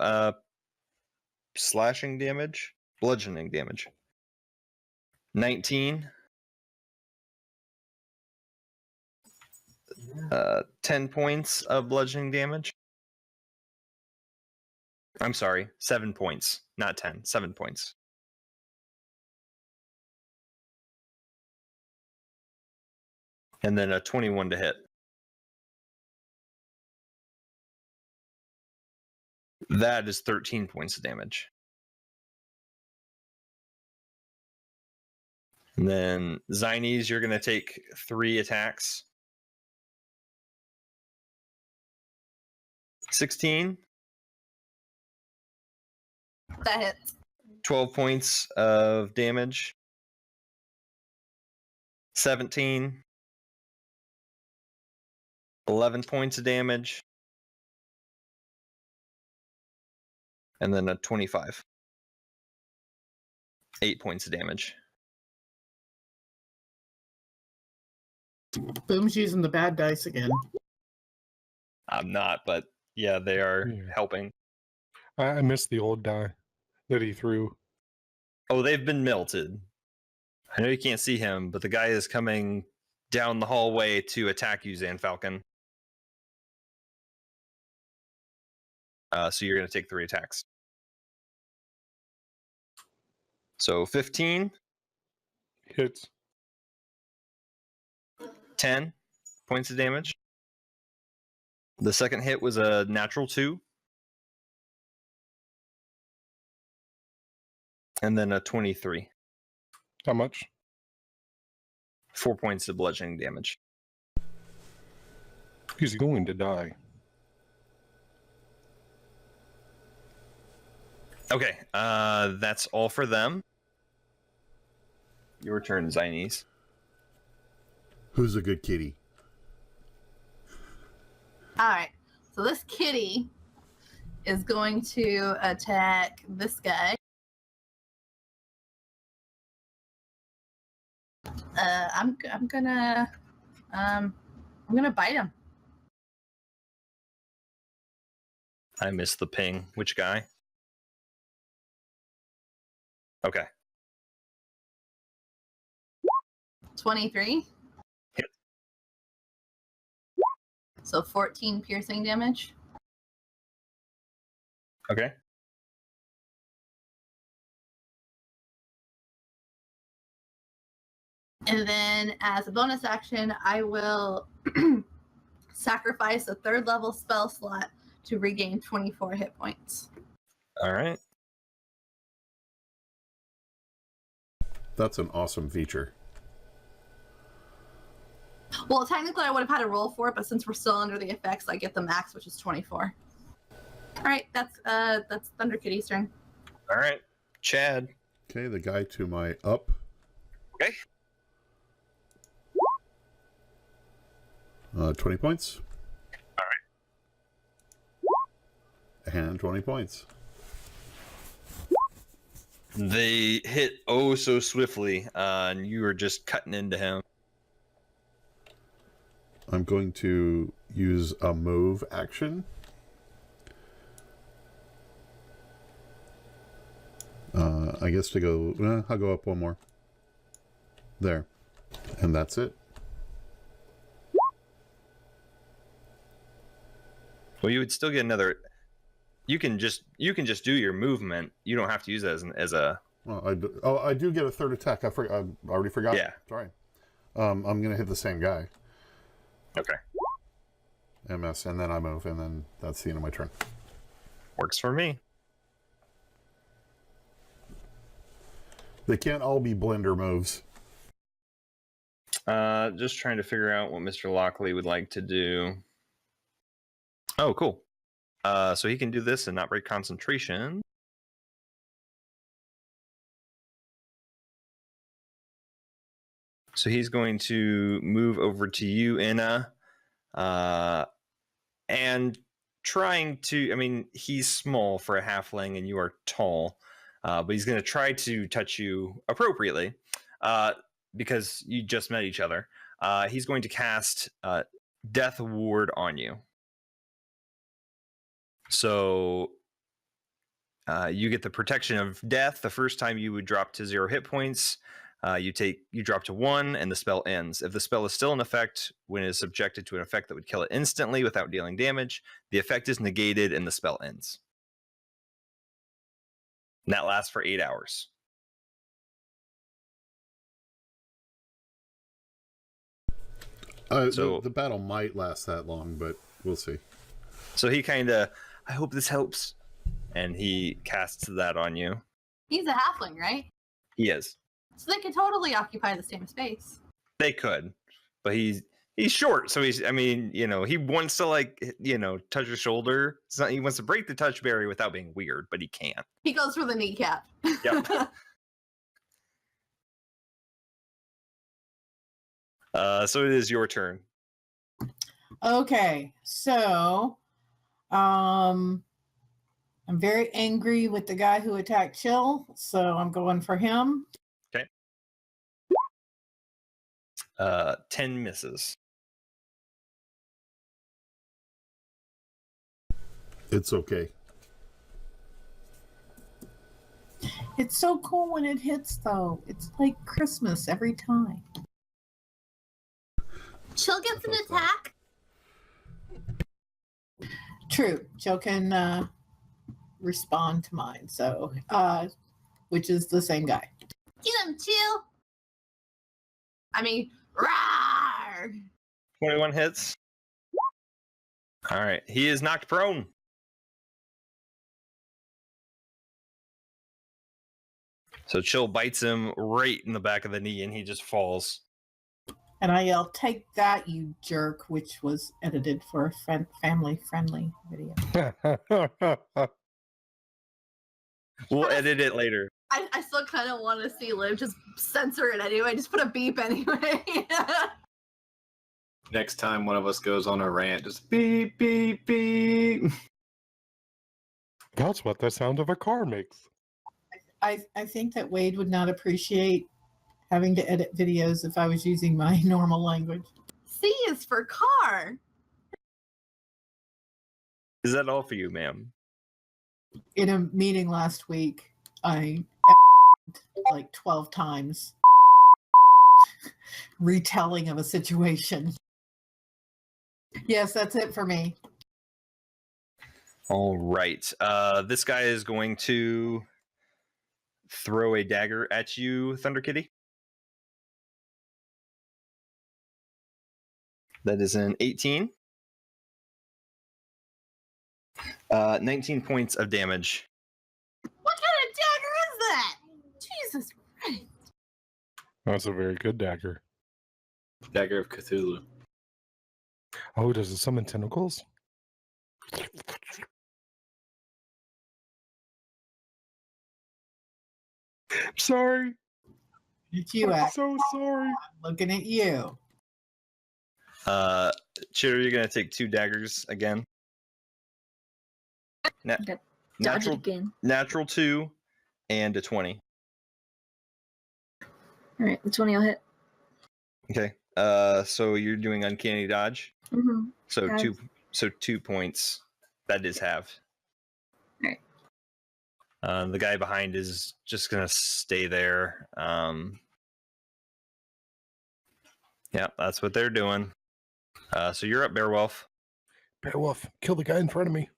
slashing damage, bludgeoning damage. 19. 10 points of bludgeoning damage. I'm sorry, 7 points, not 10, 7 points. And then a 21 to hit. That is 13 points of damage. And then Zines, you're going to take 3 attacks. 16. That hits. 12 points of damage. 17. 11 points of damage. And then a 25. 8 points of damage. Boom's using the bad dice again. I'm not, but yeah, they are Yeah. helping. I missed the old die that he threw. Oh, they've been melted. I know you can't see him, but the guy is coming down the hallway to attack you, Zan Falcon. So you're going to take 3 attacks. So 15, Hits. 10 points of damage. The second hit was a natural 2. And then a 23. How much? 4 points of bludgeoning damage. He's going to die. Okay, that's all for them. Your turn, Zines. Who's a good kitty? All right. So this kitty is going to attack this guy. I'm gonna bite him. I missed the ping. Which guy? Okay. 23. Hit. So 14 piercing damage. Okay. And then as a bonus action, I will sacrifice a 3rd level spell slot to regain 24 hit points. All right. That's an awesome feature. Well, technically I would have had to roll for it, but since we're still under the effects, I get the max, which is 24. All right, that's Thunder Kitty's turn. All right. Chad. Okay, the guy to my up. Okay. 20 points. All right. And 20 points. They hit oh so swiftly, and you are just cutting into him. I'm going to use a move action. I guess to go, I'll go up one more. There. And that's it. Well, you would still get another. You can just do your movement. You don't have to use it as a. Well, I do get a 3rd attack. I already forgot. Yeah. Sorry. I'm gonna hit the same guy. Okay. MS, and then I move, and then that's the end of my turn. Works for me. They can't all be blender moves. Just trying to figure out what Mr. Lockley would like to do. Oh, cool. So he can do this and not break concentration. So he's going to move over to you, Anna, and trying to. I mean, he's small for a halfling, and you are tall, but he's going to try to touch you appropriately because you just met each other. He's going to cast Death Ward on you. So you get the protection of death. The first time you would drop to 0 hit points. You drop to 1, and the spell ends. If the spell is still in effect when it is subjected to an effect that would kill it instantly without dealing damage, the effect is negated and the spell ends. And that lasts for 8 hours. So the battle might last that long, but we'll see. So he kind of, I hope this helps, and he casts that on you. He's a halfling, right? He is. So they could totally occupy the same space. They could, but he's short, so he's. I mean, he wants to touch your shoulder. It's not, he wants to break the touch barrier without being weird, but he can't. He goes for the kneecap. Yep. So it is your turn. Okay, so I'm very angry with the guy who attacked Chill, so I'm going for him. Okay. 10 misses. It's okay. It's so cool when it hits, though. It's like Christmas every time. Chill gets an attack. True. Chill can respond to mine, so which is the same guy. Get him, Chill. I mean, roar! 21 hits. All right. He is knocked prone. So Chill bites him right in the back of the knee, and he just falls. And I yell, "Take that, you jerk," which was edited for a family-friendly video. We'll edit it later. I still kind of want to see Liv just censor it anyway. Just put a beep anyway. Next time one of us goes on a rant, just beep, beep, beep. That's what the sound of a car makes. I think that Wade would not appreciate having to edit videos if I was using my normal language. C is for car. Is that all for you, ma'am? In a meeting last week, I like 12 times retelling of a situation. Yes, that's it for me. All right. This guy is going to throw a dagger at you, Thunder Kitty. That is an 18. 19 points of damage. What kind of dagger is that? Jesus Christ. That's a very good dagger. Dagger of Cthulhu. Oh, does it summon tentacles? Sorry. It's you, I'm Act. so sorry. Looking at you. Chitter, you're going to take 2 daggers again. Dodge it Natural, again. natural 2 and a 20. All right, the 20 will hit. Okay. So you're doing uncanny dodge. Mm-hmm. So Halved. 2 points. That is halved. Alright. The guy behind is just gonna stay there. Yeah, that's what they're doing. So you're up, Beowulf. Beowulf, kill the guy in front of me.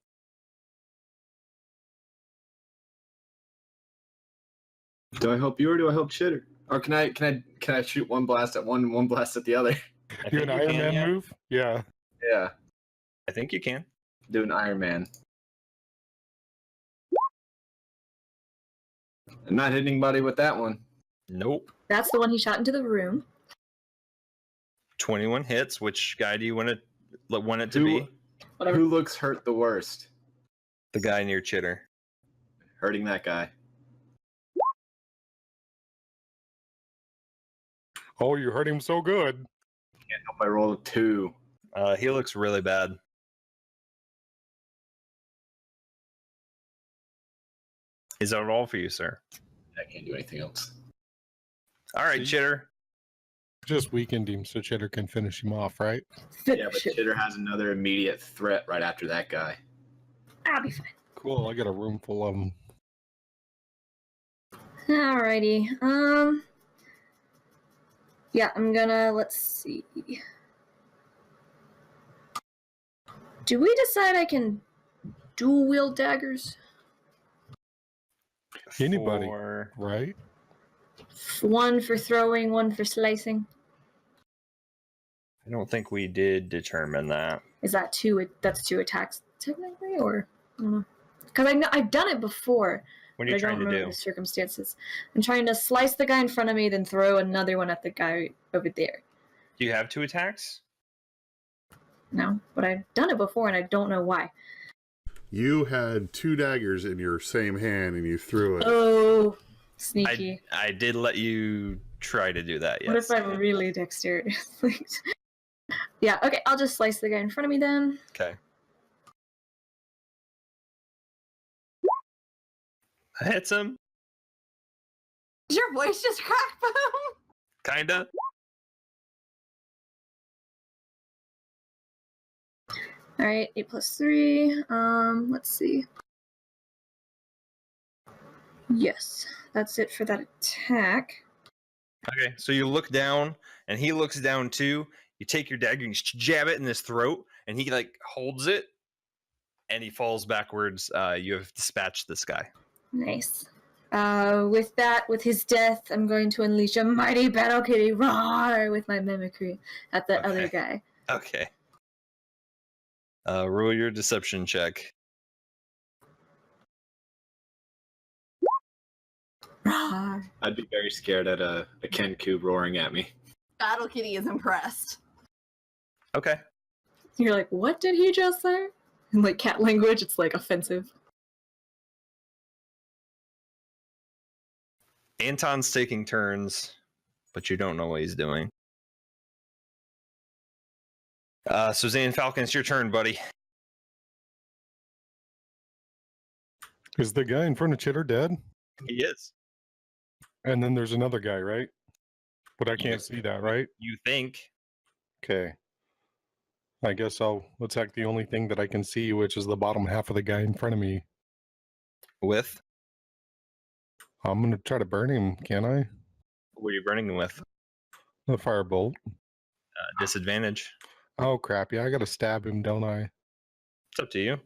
Do I help you or do I help Chitter? Or can I shoot one blast at one and one blast at the other? I Do think an you Iron can, Man yeah. move? Yeah. Yeah. I think you can. Do an Iron Man. I'm not hitting anybody with that one. Nope. That's the one he shot into the room. 21 hits. Which guy do you want it to Who, be? Whatever. who looks hurt the worst? The guy near Chitter. Hurting that guy. Oh, you hurt him so good. Can't help I roll a 2. He looks really bad. Is that all for you, sir? I can't do anything else. All right, See? Chitter. Just weakened him so Cheddar can finish him off, right? Yeah, but Chitter has another immediate threat right after that guy. I'll be fine. Cool, I got a room full of them. Alrighty. Yeah, I'm gonna, let's see. Do we decide I can dual wield daggers? Anybody. For- Right? One for throwing, one for slicing. I don't think we did determine that. Is that that's 2 attacks technically, or I don't know? Because I've done it before. What are but you I trying don't to remember do? the circumstances. I'm trying to slice the guy in front of me, then throw another one at the guy over there. Do you have 2 attacks? No, but I've done it before, and I don't know why. You had 2 daggers in your same hand and you threw it. Oh, sneaky. I did let you try to do that, What yes. if I'm really dexterous? Yeah, okay, I'll just slice the guy in front of me then. Okay. That hits him, Did your voice just crack, Boom? kinda. Alright, 8 plus 3. Let's see. Yes, that's it for that attack. Okay, so you look down, and he looks down too. You take your dagger and you jab it in his throat, and he like holds it, and he falls backwards. You have dispatched this guy. Nice. With his death, I'm going to unleash a mighty battle kitty roar with my mimicry at the other guy. Okay. Roll your deception check. Roar. I'd be very scared at a Kenku roaring at me. Battle Kitty is impressed. Okay. You're like, what did he just say? In like cat language, it's like offensive. Anton's taking turns, but you don't know what he's doing. So Zane Falcon, it's your turn, buddy. Is the guy in front of Chitter dead? He is. And then there's another guy, right? But I can't see that, right? You think. Okay. I guess I'll attack the only thing that I can see, which is the bottom half of the guy in front of me. With? I'm gonna try to burn him, can I? What are you burning him with? The firebolt. Disadvantage. Oh crap, yeah, I gotta stab him, don't I? It's up to you.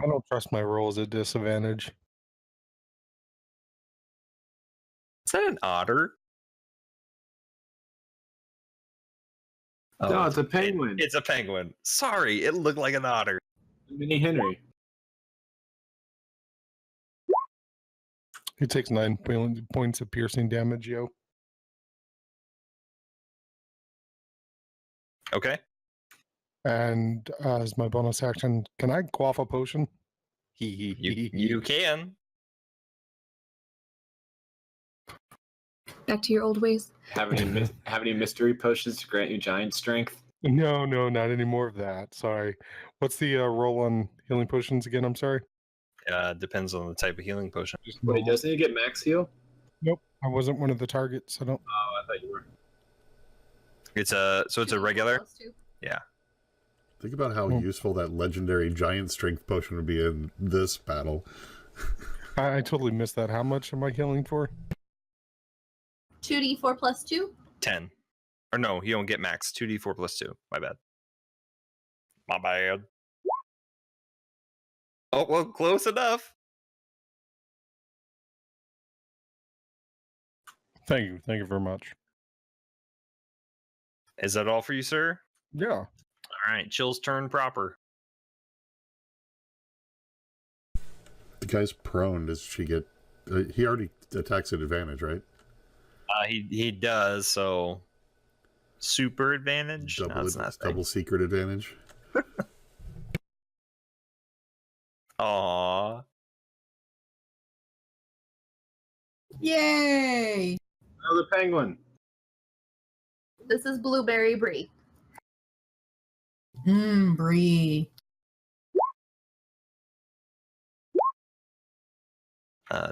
I don't trust my rolls at disadvantage. Is that an otter? No, it's a penguin. It's a penguin. Sorry, it looked like an otter. Mini Henry. He takes 9 points of piercing damage, yo. Okay. And as my bonus action, can I quaff a potion? You can. Back to your old ways. Have any mystery potions to grant you giant strength? No, not any more of that. Sorry. What's the roll on healing potions again? I'm sorry. Depends on the type of healing potion. Just Wait, normal. doesn't he get max heal? Nope, I wasn't one of the targets. I don't. Oh, I thought you were. It's a regular. +2. Think about how useful that legendary giant strength potion would be in this battle. I totally missed that. How much am I healing for? 2d4 + 2. 10. Or no, you don't get max. 2d4 + 2. My bad. My bad. Oh, well, close enough. Thank you very much. Is that all for you, sir? Yeah. All right, Chill's turn proper. The guy's prone. Does she get... he already attacks at advantage, right? He does, so... Super advantage? Double, No, it's not a thing. double secret advantage. Aww. Yay! Another penguin. This is Blueberry Brie. Brie.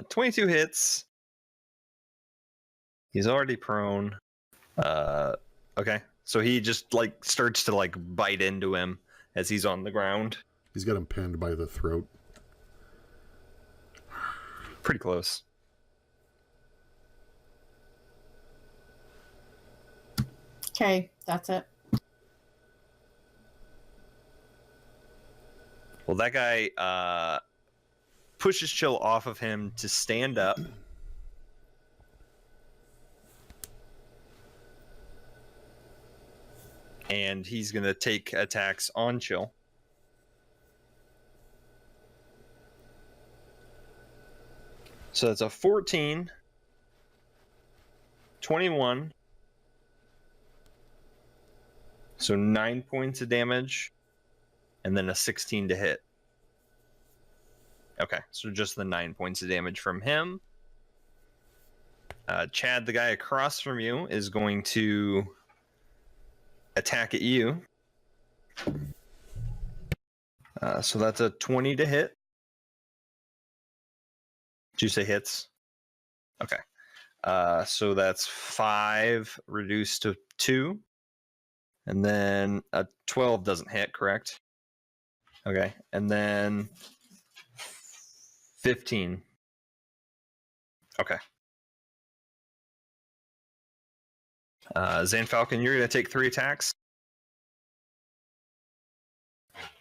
22 hits. He's already prone. Okay. So he just like starts to like bite into him as he's on the ground. He's got him pinned by the throat. Pretty close. Okay, that's it. Well, that guy pushes Chill off of him to stand up. And he's going to take attacks on Chill. So that's a 14, 21. So 9 points of damage. And then a 16 to hit. Okay, so just the 9 points of damage from him. Chad, the guy across from you, is going to attack at you. So that's a 20 to hit. Did you say hits? Okay. So that's 5 reduced to 2. And then a 12 doesn't hit, correct? Okay. And then 15. Okay. Zan Falcon, you're going to take 3 attacks.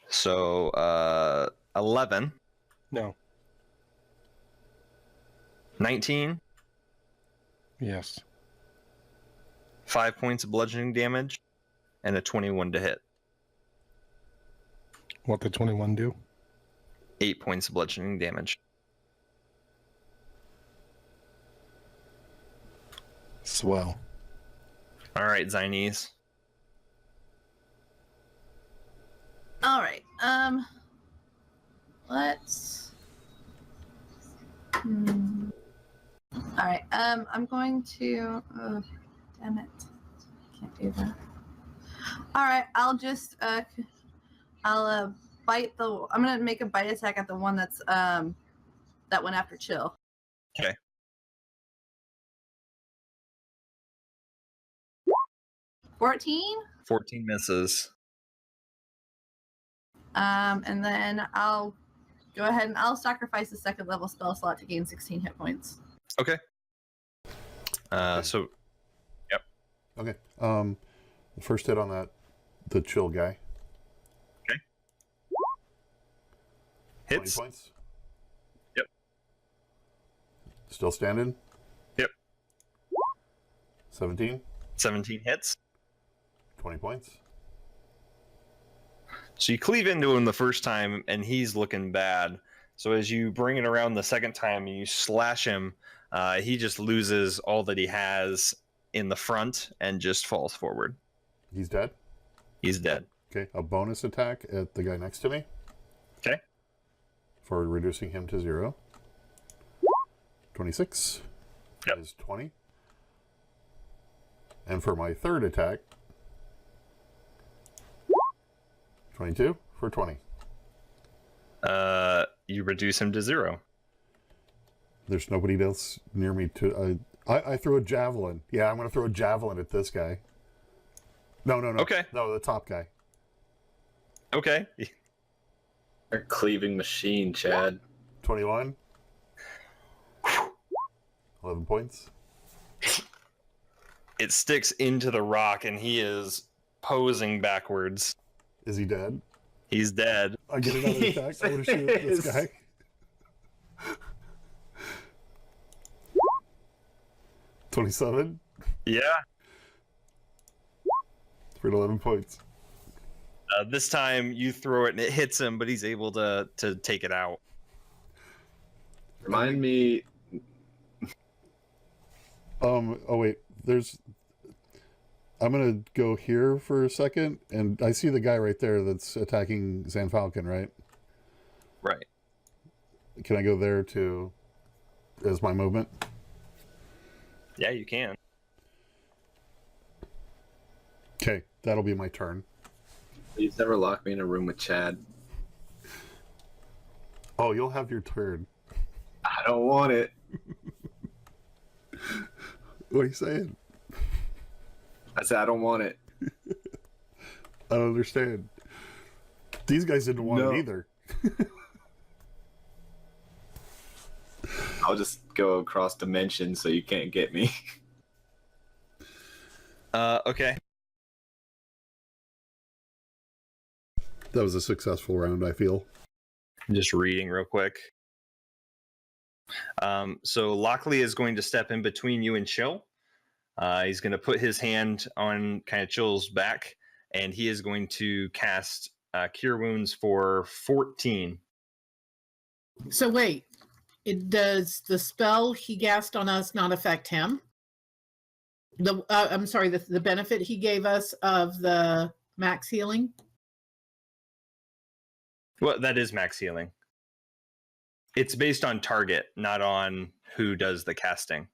So 11. No. 19. Yes. 5 points of bludgeoning damage. And a 21 to hit. What did 21 do? 8 points of bludgeoning damage. Swell. All right, Zinese. All right. Let's. All right. I'm going to. Oh, damn it! Can't do that. All right. I'll just. I'll bite the. I'm gonna make a bite attack at the one that's that went after Chill. Okay. 14. 14 misses. And then I'll go ahead and I'll sacrifice the second level spell slot to gain 16 hit points. Okay. So, yep. Okay. The first hit on the chill guy. Okay. 20 Hits. points. Yep. Still standing. Yep. 17. 17 hits. 20 points. So you cleave into him the first time, and he's looking bad. So as you bring it around the second time and you slash him, he just loses all that he has in the front and just falls forward. He's dead. He's dead. Okay. A bonus attack at the guy next to me. Okay. For reducing him to 0. 26. Yep. Is 20. And for my third attack, 22 for 20. You reduce him to 0. There's nobody else near me to... I throw a javelin. Yeah, I'm going to throw a javelin at this guy. No. Okay. No, the top guy. Okay. A cleaving machine, Chad. 21. 11 points. It sticks into the rock, and he is posing backwards. Is he dead? He's dead. I get another attack. I want to shoot at this guy. $27 Yeah. for 11 points. This time you throw it and it hits him, but he's able to take it out. Remind me. Oh wait, I'm gonna go here for a second, and I see the guy right there that's attacking Zan Falcon, right? Right. Can I go there as my movement? Yeah, you can. Okay, that'll be my turn. Please never lock me in a room with Chad. Oh, you'll have your turn. I don't want it. What are you saying? I said I don't want it. I don't understand. These guys didn't want No. it either. I'll just go across dimensions so you can't get me. Okay. That was a successful round, I feel. I'm just reading real quick. So Lockley is going to step in between you and Chill. He's going to put his hand on kind of Chill's back, and he is going to cast Cure Wounds for 14. So wait, does the spell he cast on us not affect him? I'm sorry, the benefit he gave us of the max healing? Well, that is max healing. It's based on target, not on who does the casting.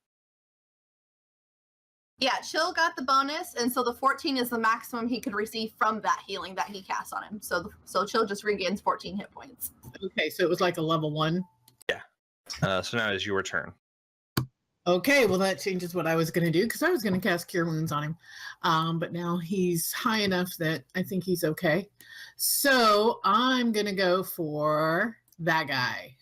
Yeah, Chill got the bonus, and so the 14 is the maximum he could receive from that healing that he cast on him. So Chill just regains 14 hit points. Okay, so it was like a level 1. So now is your turn. Okay, well that changes what I was going to do because I was going to cast Cure Wounds on him. But now he's high enough that I think he's okay. So I'm going to go for that guy.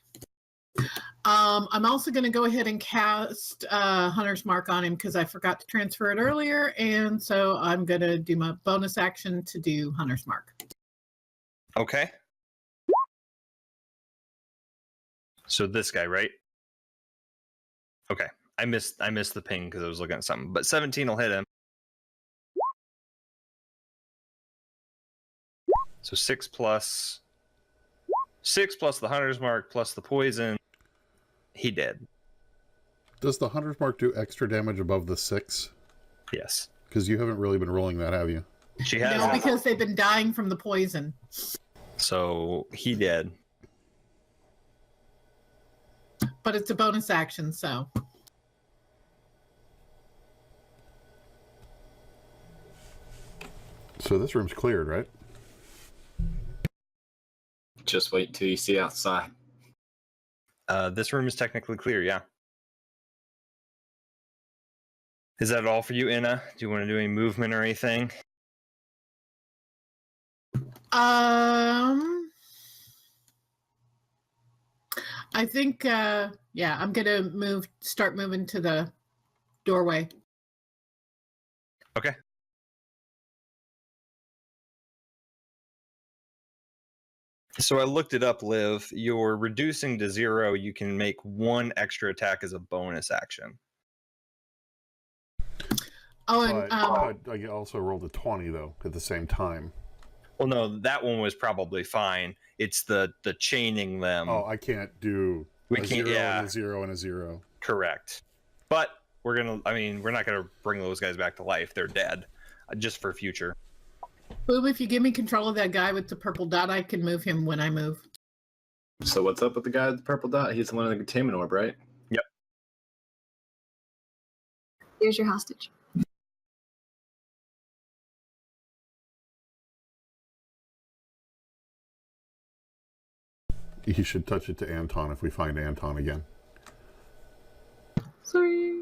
I'm also going to go ahead and cast Hunter's Mark on him because I forgot to transfer it earlier. And so I'm going to do my bonus action to do Hunter's Mark. Okay. So this guy, right? Okay. I missed the ping because I was looking at something. But 17 will hit him. So 6 plus the Hunter's Mark plus the poison. He dead. Does the Hunter's Mark do extra damage above the 6? Yes. Because you haven't really been rolling that, have you? She has. No, because they've been dying from the poison. So he dead. But it's a bonus action, so. So this room's cleared, right? Just wait till you see outside. This room is technically clear, yeah. Is that all for you, Inna? Do you want to do any movement or anything? I think yeah, I'm gonna start moving to the doorway. Okay. So I looked it up, Liv. You're reducing to 0. You can make 1 extra attack as a bonus action. Oh, and But I also rolled a 20 though at the same time. Well, no, that one was probably fine. It's the chaining them. Oh, I can't do We a can't- 0 yeah. and a 0 and a 0. Correct. But we're not gonna bring those guys back to life. They're dead. Just for future. Boom, if you give me control of that guy with the purple dot, I can move him when I move. So what's up with the guy with the purple dot? He's the one in the containment orb, right? Here's your hostage. You should touch it to Anton if we find Anton again. Sorry.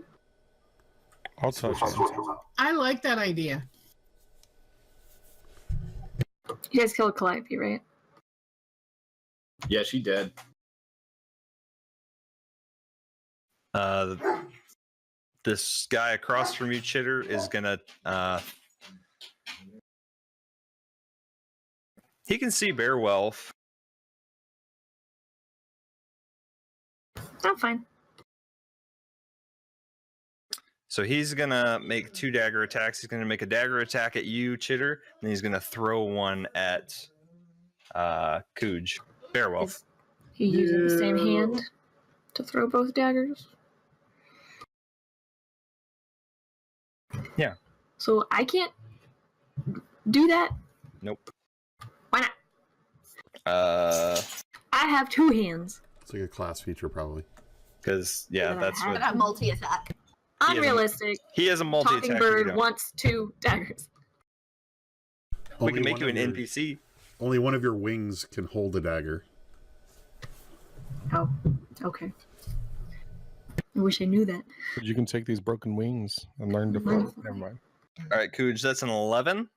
I'll touch it. I like that idea. You guys killed Calliope, right? Yeah, she dead. This guy across from you, Chitter, is gonna. He can see Bearwolf. I'm fine. So he's gonna make 2 dagger attacks. He's gonna make a dagger attack at you, Chitter, and he's gonna throw one at Cooge. Bearwolf. Is he using the same hand to throw both daggers? Yeah. So I can't do that? Nope. Why not? I have 2 hands. It's like a class feature, probably. Because that's I what got multi-attack. He has a- Unrealistic. he has a multi-attack. Talking bird wants 2 daggers. We Only can make one you an of your- NPC. Only one of your wings can hold a dagger. Oh, okay. I wish I knew that. But you can take these broken wings and learn to fly. Never mind. All right, Cooge, that's an 11.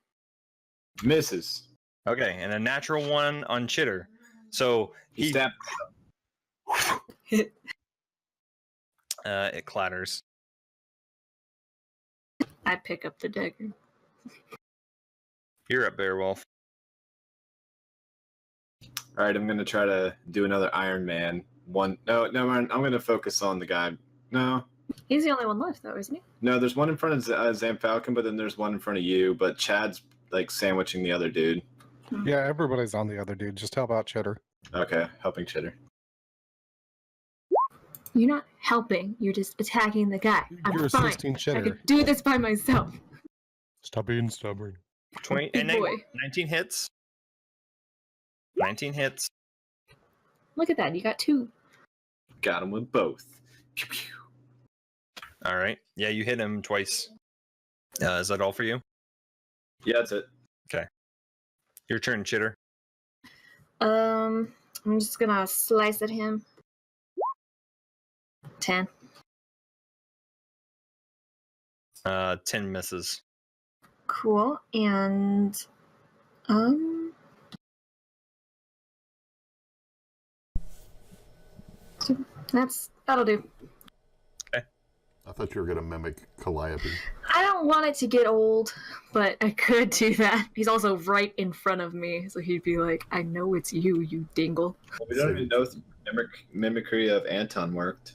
Misses. Okay, and a natural 1 on Chitter. So He stabbed. it clatters. I pick up the dagger. You're up, Bearwolf. All right, I'm gonna try to do another Iron Man. No, I'm gonna focus on the guy. No, He's the only one left, though, isn't he? no, there's one in front of Zam Falcon, but then there's one in front of you. But Chad's like sandwiching the other dude. Yeah, everybody's on the other dude. Just help out Cheddar. Okay, helping Chitter. You're not helping. You're just attacking the guy. I'm You're fine. assisting I Cheddar. could do this by myself. Stop being stubborn. 20 Big and boy. 19 hits. 19 hits. Look at that. You got 2. Got him with both. Pew, pew. All right. Yeah, you hit him twice. Is that all for you? Yeah, that's it. Your turn, Chitter. I'm just gonna slice at him. 10. 10 misses. Cool. And that'll do. I thought you were going to mimic Calliope. I don't want it to get old, but I could do that. He's also right in front of me, so he'd be like, "I know it's you, you dingle." Well, we don't even know if mimicry of Anton worked.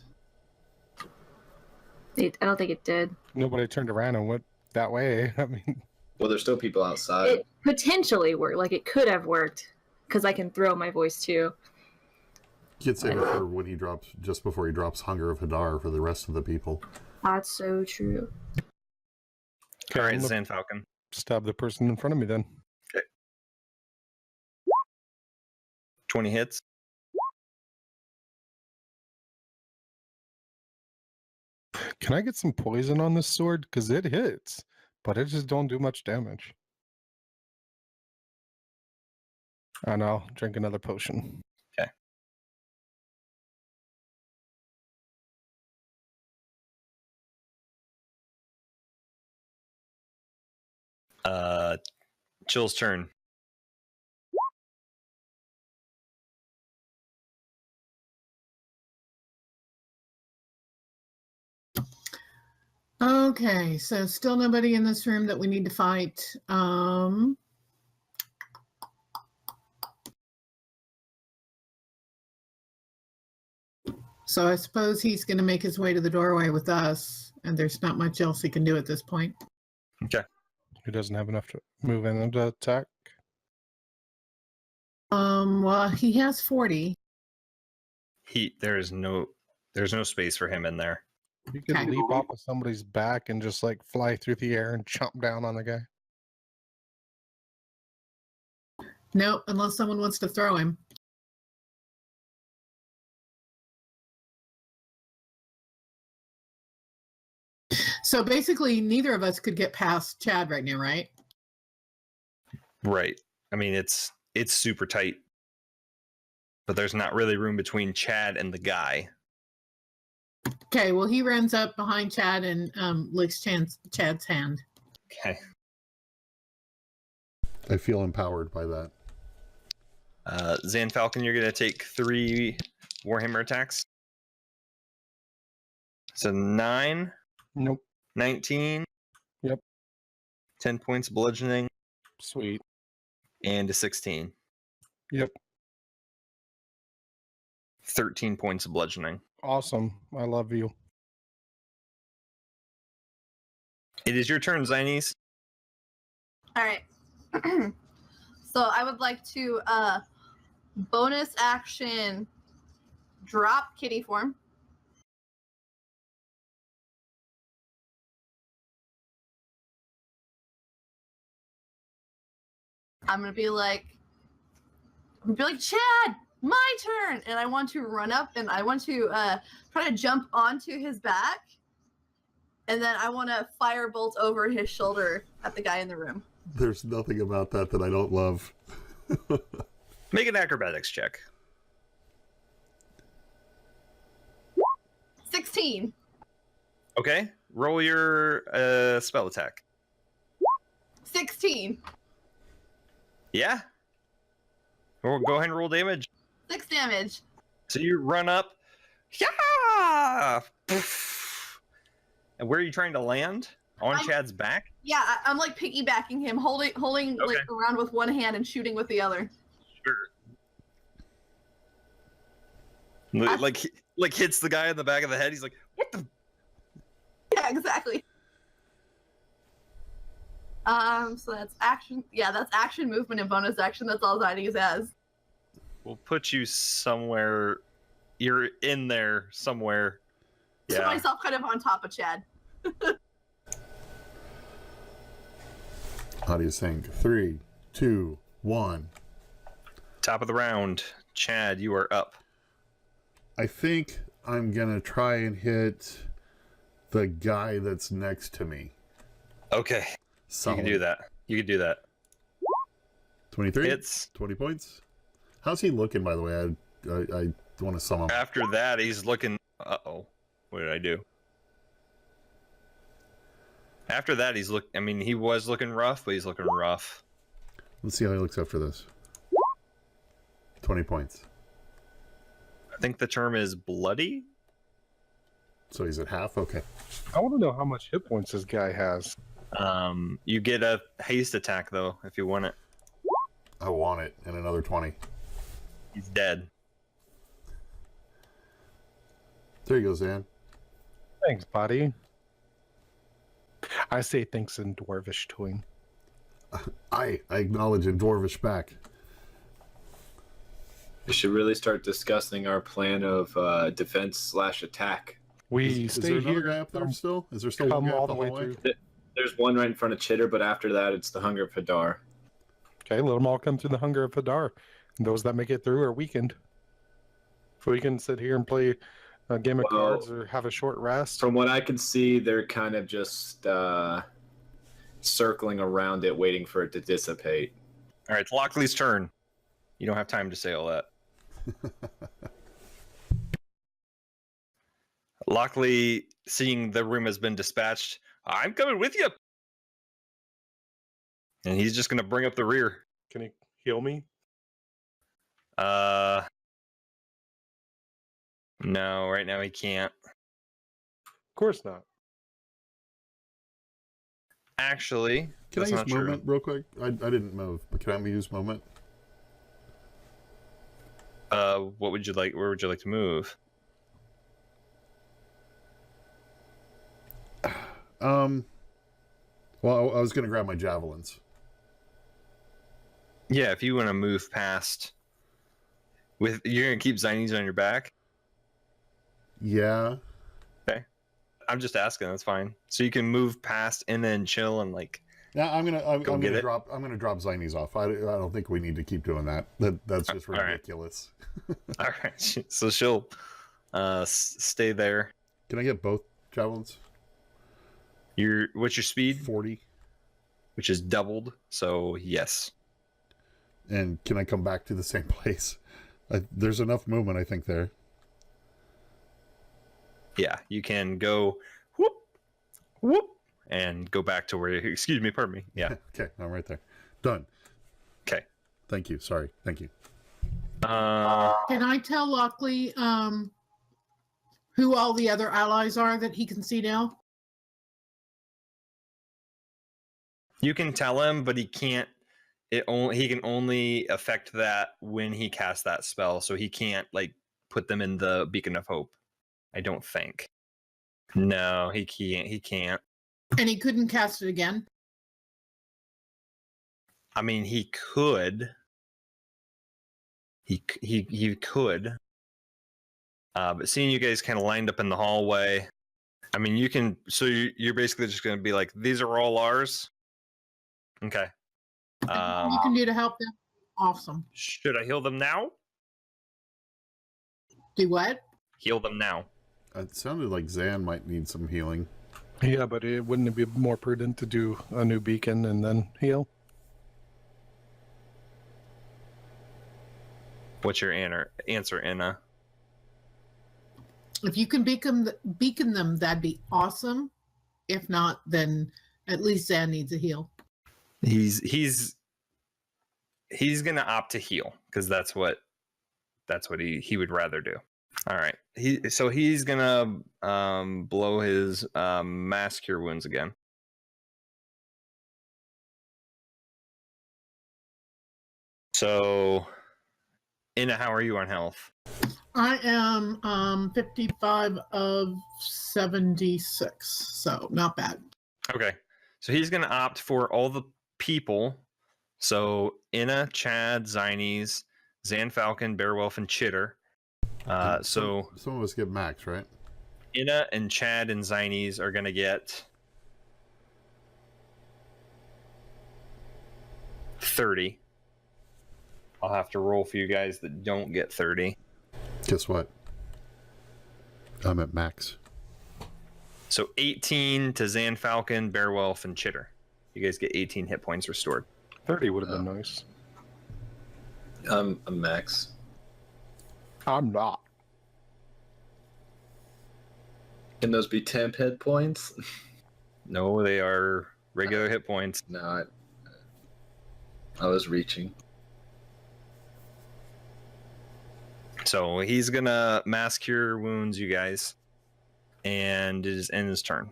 I don't think it did. Nobody turned around and went that way. I mean, Well, there's still people outside. It potentially worked. Like, it could have worked, because I can throw my voice too. You could save it for when he drops, just before he drops Hunger of Hadar for the rest of the people. That's so true. All right, I'm gonna Zan Falcon. stab the person in front of me then. 20 hits. Can I get some poison on this sword? Because it hits, but it just don't do much damage. And I'll drink another potion. Chill's turn. Okay, so still nobody in this room that we need to fight. So I suppose he's going to make his way to the doorway with us, and there's not much else he can do at this point. Okay. He doesn't have enough to move in and attack. Well, he has 40. There's no space for him in there. You could Okay. leap off of somebody's back and just like fly through the air and chomp down on the guy. No, unless someone wants to throw him. So basically, neither of us could get past Chad right now, right? Right. I mean, it's super tight, but there's not really room between Chad and the guy. Okay, well, he runs up behind Chad and licks Chad's hand. Okay. I feel empowered by that. Zan Falcon, you're going to take 3 Warhammer attacks. So 9. Nope. 19. Yep. 10 points of bludgeoning. Sweet. And a 16. Yep. 13 points of bludgeoning. Awesome. I love you. It is your turn, Zinies. All right. So I would like to bonus action drop kitty form. I'm gonna be like, Chad, my turn, and I want to run up and I want to try to jump onto his back, and then I want to firebolt over his shoulder at the guy in the room. There's nothing about that I don't love. Make an acrobatics check. 16. Okay. Roll your spell attack. 16. Yeah. Well, go ahead and roll damage. 6 damage. So you run up. Yeah! And where are you trying to land? On Chad's back? Yeah, I'm like piggybacking him, holding like around with one hand and shooting with the other. Sure. Like hits the guy in the back of the head. He's like, what the? Yeah, exactly. So that's action. Yeah, that's action, movement, and bonus action. That's all Zinies has. We'll put you somewhere. You're in there somewhere. Yeah. Put myself kind of on top of Chad. How do you think? 3, 2, 1. Top of the round. Chad, you are up. I think I'm going to try and hit the guy that's next to me. Okay. Solid. You can do that. 23? Hits. 20 points. How's he looking, by the way? I want to sum him. After that, he's looking... Uh-oh. What did I do? After that, he was looking rough, but he's looking rough. Let's see how he looks after this. 20 points. I think the term is bloody. So he's at half? Okay. I want to know how much hit points this guy has. You get a haste attack, though, if you want it. I want it. And another 20. He's dead. There you go, Zan. Thanks, buddy. I say thanks in Dwarvish to him. I acknowledge in Dwarvish back. We should really start discussing our plan of defense/attack. We Is stay there another here. guy up there still? Is there still one Come guy all up the the way hallway? through. There's one right in front of Chitter, but after that, it's the Hunger of Hadar. Okay, let them all come through the Hunger of Hadar. And those that make it through are weakened. If we can sit here and play a game of cards or have a short rest. From what I can see, they're kind of just circling around it, waiting for it to dissipate. All right, it's Lockley's turn. You don't have time to say all that. Lockley, seeing the room has been dispatched, I'm coming with you. And he's just gonna bring up the rear. Can he heal me? No, right now he can't. Of course not. Actually, Can I that's use not true. movement real quick? I didn't move, but can I use movement? What would you like? Where would you like to move? Well, I was going to grab my javelins. Yeah, if you want to move past, you're gonna keep Zinies on your back. Yeah. I'm just asking. That's fine. So you can move past and then chill and like. Yeah, I'm get gonna it. drop Zinies off. I don't think we need to keep doing that. That's just All right. ridiculous. All right. So she'll stay there. Can I get both javelins? What's your speed? 40. Which is doubled. So yes. And can I come back to the same place? There's enough movement, I think, there. Yeah, you can go whoop, whoop, and go back to where. Excuse me, pardon me. Yeah. Okay, I'm right there. Done. Okay. Thank you. Sorry. Thank you. Can I tell Lockley who all the other allies are that he can see now? You can tell him, but he can't. He can only affect that when he casts that spell, so he can't like put them in the Beacon of Hope. I don't think. No, he can't. He can't. And he couldn't cast it again? I mean, he could. He could. But seeing you guys kind of lined up in the hallway, I mean, you can. So you're basically just going to be like, these are all ours. Okay. You can do to help them? Awesome. Should I heal them now? Do what? Heal them now. It sounded like Zan might need some healing. Yeah, but wouldn't it be more prudent to do a new beacon and then heal? What's your answer, Anna? If you can beacon them, that'd be awesome. If not, then at least Zan needs a heal. He's gonna opt to heal because that's what he would rather do. All right. He's gonna blow his mass cure wounds again. So, Inna, how are you on health? I am 55 of 76, so not bad. Okay. So he's gonna opt for all the people. So Inna, Chad, Zinies, Zan Falcon, Bearwolf, and Chitter. So some of us get max, right? Inna and Chad and Zinies are gonna get 30. I'll have to roll for you guys that don't get 30. Guess what? I'm at max. So 18 to Zan Falcon, Bearwolf, and Chitter. You guys get 18 hit points restored. 30 would have been nice. I'm max. I'm not. Can those be temp hit points? No, they are regular hit points. No, I was reaching. So he's gonna mass cure wounds, you guys, and it is in his turn.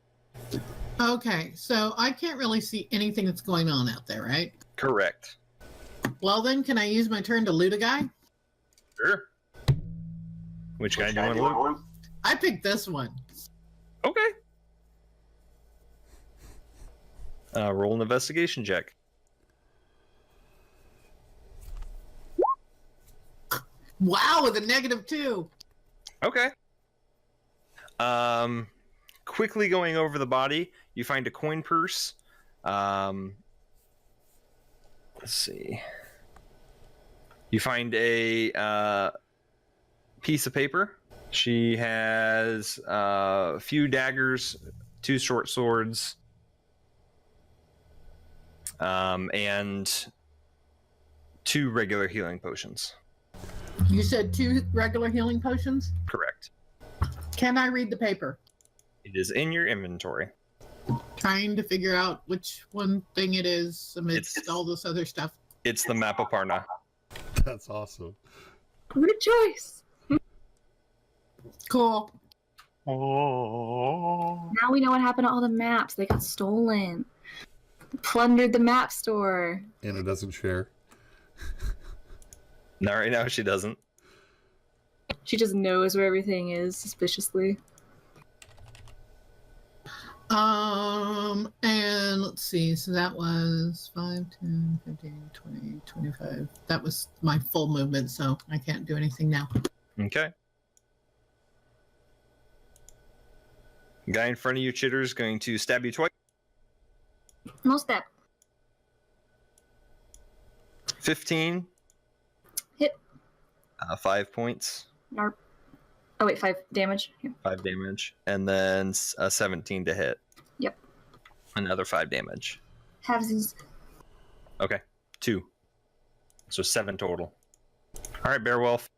Okay, so I can't really see anything that's going on out there, right? Correct. Well, then, can I use my turn to loot a guy? Sure. Which guy do you want to loot? I picked this one. Okay. Roll an investigation check. Wow, with a -2. Okay. Quickly going over the body, you find a coin purse. Let's see. You find a piece of paper. She has a few daggers, 2 short swords, and 2 regular healing potions. You said 2 regular healing potions? Correct. Can I read the paper? It is in your inventory. Trying to figure out which one thing it is amidst It's- all this other stuff. It's the map of Parna. That's awesome. Good choice. Cool. Oh. Now we know what happened to all the maps. They got stolen. Plundered the map store. Anna doesn't share. Not right now, she doesn't. She just knows where everything is suspiciously. And let's see. So that was 5, 10, 15, 20, 25. That was my full movement, so I can't do anything now. Okay. Guy in front of you, Chitter, is going to stab you twice. No step. 15. Hit. 5 points. Narp. Oh wait, 5 damage. Yeah. 5 damage. And then a 17 to hit. Yep. Another 5 damage. Halvesies. Okay. 2. So 7 total. All right, Beowulf.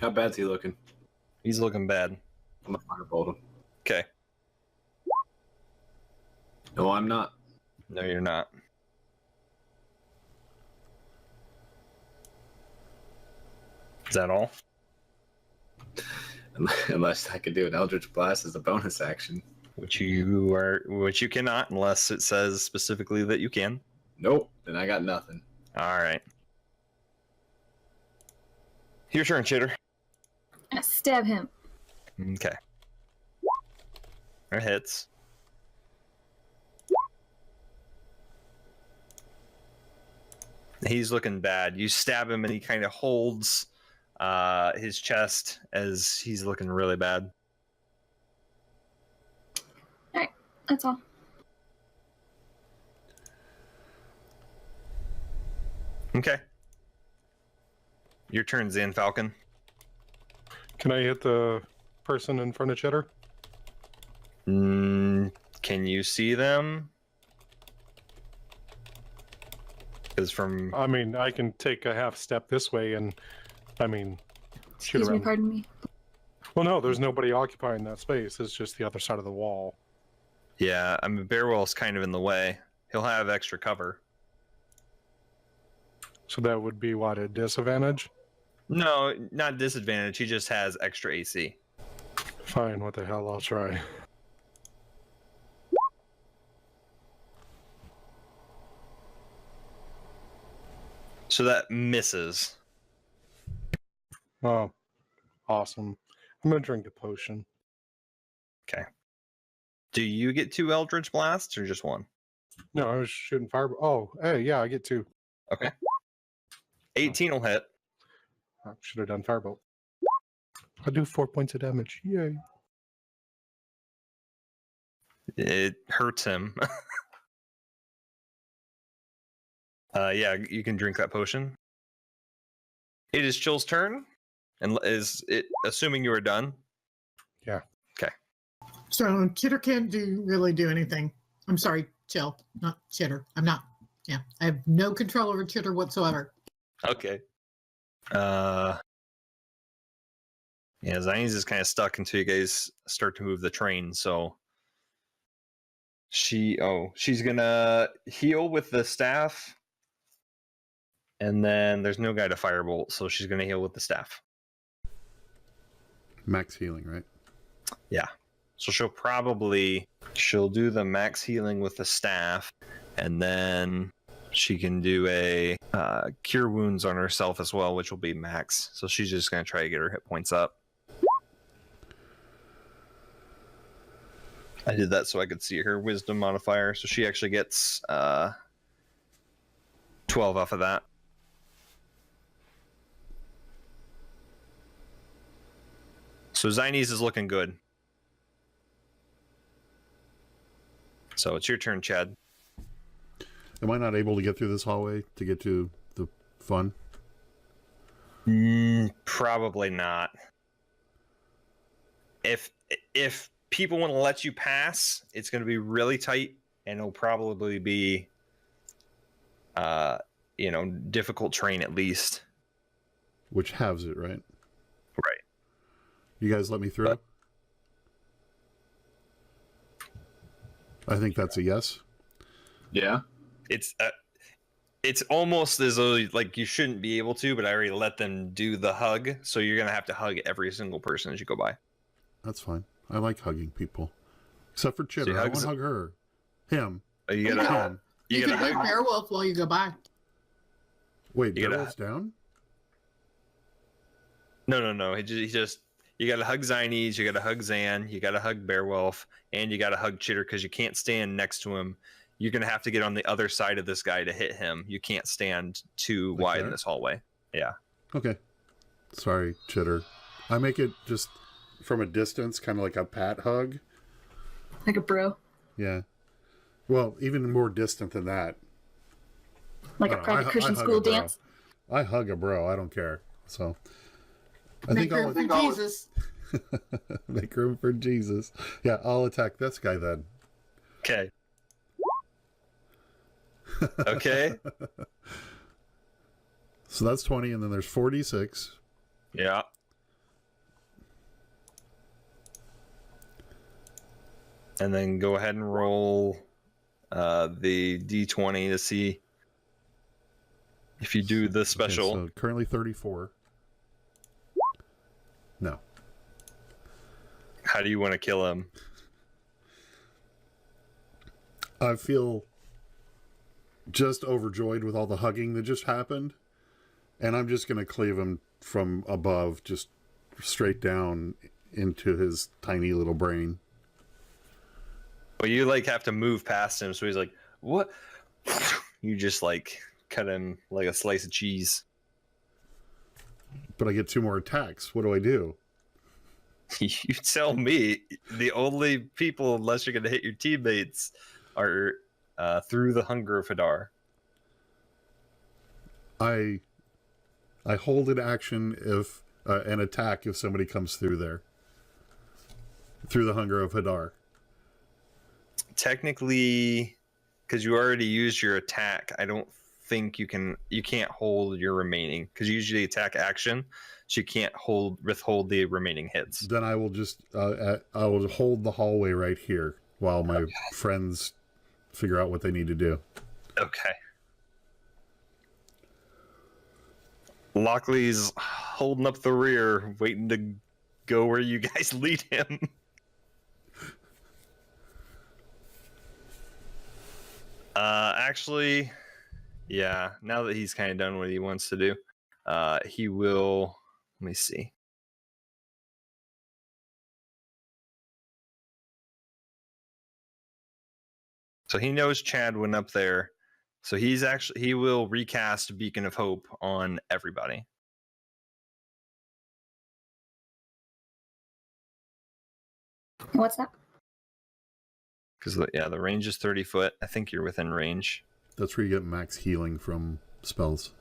How bad's he looking? He's looking bad. I'm gonna firebolt him. Okay. No, I'm not. No, you're not. Is that all? Unless I could do an Eldritch Blast as a bonus action. Which you cannot unless it says specifically that you can. Nope. Then I got nothing. All right. Your turn, Chitter. Stab him. Okay. That hits. He's looking bad. You stab him and he kind of holds his chest as he's looking really bad. Alright, that's all. Okay. Your turn, Zan Falcon. Can I hit the person in front of Cheddar? Can you see them? Because from I mean, I can take a half step this way and, I mean, shoot Excuse me, around. pardon me. Well, no, there's nobody occupying that space. It's just the other side of the wall. yeah, I mean Beowulf's kind of in the way. He'll have extra cover. So that would be, what, a disadvantage? No, not disadvantage. He just has extra AC. Fine, what the hell, I'll try. So that misses. Oh, awesome. I'm going to drink a potion. Okay. Do you get 2 Eldritch Blasts or just 1? No, I was shooting fire. Oh, hey, yeah, I get 2. Okay. 18 will hit. I should have done firebolt. I do 4 points of damage. Yay. It hurts him. Yeah, you can drink that potion. It is Chill's turn. And is it assuming you are done? Yeah. Okay. So Chitter can't really do anything. I'm sorry, Chill, not Chitter. I'm not. Yeah, I have no control over Chitter whatsoever. Okay. Yeah, Zion's is kind of stuck until you guys start to move the train, so she's gonna heal with the staff. And then there's no guy to firebolt, so she's gonna heal with the staff. Max healing, right? Yeah. So she'll do the max healing with the staff, and then she can do a cure wounds on herself as well, which will be max. So she's just gonna try to get her hit points up. I did that so I could see her wisdom modifier. So she actually gets 12 off of that. So Zines is looking good. So it's your turn, Chad. Am I not able to get through this hallway to get to the fun? Probably not. If people want to let you pass, it's going to be really tight, and it'll probably be, difficult terrain at least. Which halves it, right? Right. You guys let me through? I think that's a yes. Yeah. It's almost as though like you shouldn't be able to, but I already let them do the hug, so you're gonna have to hug every single person as you go by. That's fine. I like hugging people, except for Chitter. So I won't hug her. Him. You You gotta Him. You gotta can hug hug. Beowulf while you go by. Wait, You gotta- Beowulf's down? No. He just you gotta hug Zynes, you gotta hug Zan, you gotta hug Beowulf, and you gotta hug Chitter because you can't stand next to him. You're gonna have to get on the other side of this guy to hit him. You can't stand too Like wide in that? this hallway. Yeah. Okay. Sorry, Chitter. I make it just from a distance, kind of like a pat hug. Like a bro. Yeah. Well, even more distant than that. Like a I don't know, private Christian hug school a bro. dance. I hug a bro. I don't care. So I Make think I'll room for Jesus. make room for Jesus. Yeah, I'll attack this guy then. Okay. Okay. So that's 20, and then there's 46. Yeah. And then go ahead and roll the d20 to see if you do the special. Okay, so currently 34. No. How do you want to kill him? I feel just overjoyed with all the hugging that just happened. And I'm just going to cleave him from above, just straight down into his tiny little brain. Well, you like have to move past him, so he's like, "What?" You just like cut him like a slice of cheese. But I get 2 more attacks. What do I do? You tell me. The only people, unless you're going to hit your teammates, are through the hunger of Hadar. I hold an action if an attack if somebody comes through there. Through the hunger of Hadar. Technically, because you already used your attack, I don't think you can't hold your remaining, because you usually attack action, so you can't withhold the remaining hits. Then I will just I will hold the hallway right here while my friends figure out what they need to do. Okay. Lockley's holding up the rear, waiting to go where you guys lead him. Actually, yeah, now that he's kind of done what he wants to do, he will, let me see. So he knows Chad went up there. So he will recast Beacon of Hope on everybody. What's that? Because the range is 30 foot. I think you're within range. That's where you get max healing from spells.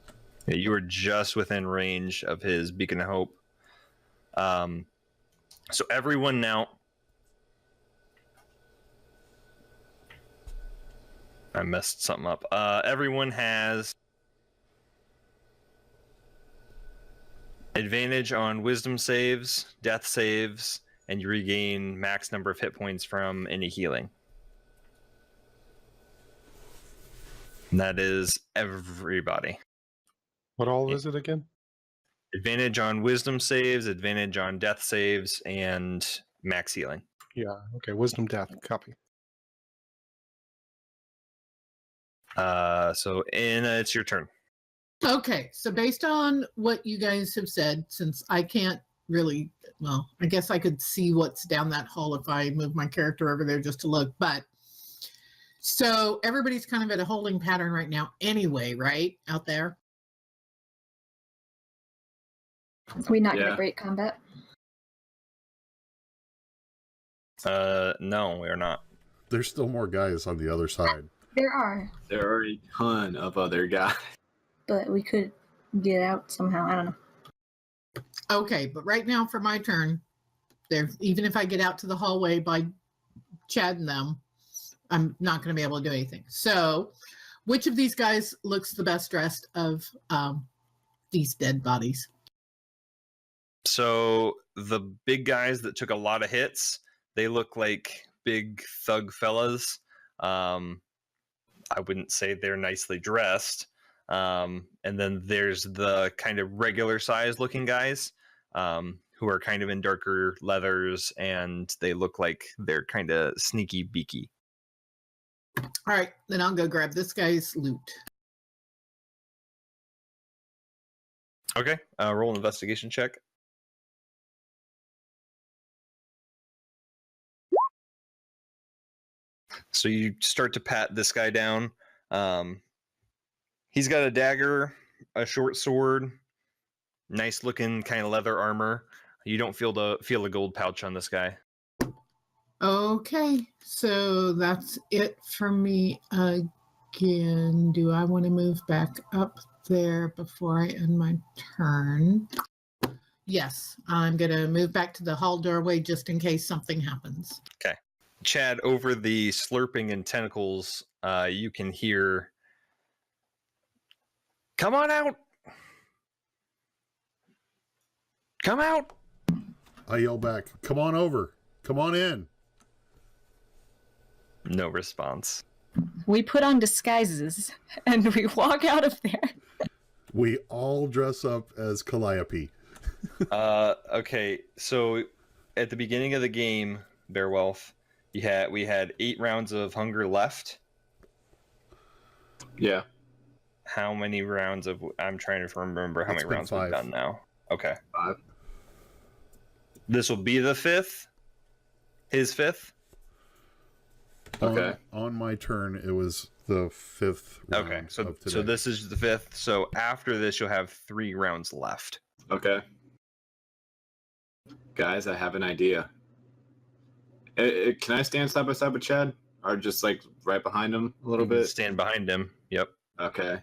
Yeah, you were just within range of his Beacon of Hope. So everyone now. I messed something up. Everyone has advantage on wisdom saves, death saves, and you regain max number of hit points from any healing. And that is everybody. What all is it again? Advantage on wisdom saves, advantage on death saves, and max healing. Yeah. Okay. Wisdom, death, copy. So Anna, it's your turn. Okay, so based on what you guys have said, since I can't really, well, I guess I could see what's down that hall if I move my character over there just to look, but so everybody's kind of at a holding pattern right now anyway, right? Out there? Are we not going Yeah. to break combat? No, we are not. There's still more guys on the other side. There are, There are a ton of other guys. but we could get out somehow. I don't know. Okay, but right now for my turn, there, even if I get out to the hallway by Chad and them, I'm not going to be able to do anything. So, which of these guys looks the best dressed of these dead bodies? So the big guys that took a lot of hits, they look like big thug fellas. I wouldn't say they're nicely dressed. And then there's the kind of regular size looking guys who are kind of in darker leathers, and they look like they're kind of sneaky beaky. All right, then I'll go grab this guy's loot. Okay, roll an investigation check. So you start to pat this guy down. He's got a dagger, a short sword, nice looking kind of leather armor. You don't feel the gold pouch on this guy. Okay, so that's it for me again. Do I want to move back up there before I end my turn? Yes, I'm going to move back to the hall doorway just in case something happens. Okay. Chad, over the slurping and tentacles, you can hear, "Come on out! Come out!" I yell back, "Come on over. Come on in." No response. We put on disguises and we walk out of there. We all dress up as Calliope. Okay, so at the beginning of the game, Bearwolf, we had 8 rounds of hunger left. Yeah. How many rounds of? I'm trying to remember how It's many been rounds 5. we've done now. Okay, 5. this will be the 5th. His 5th. Okay. On my turn, it was the 5th round Okay, so of today. so this is the 5th. So after this, you'll have 3 rounds left. Okay. Guys, I have an idea. Can I stand side by side with Chad? Or just like right behind him a little You can bit? Stand behind him. Yep. Okay.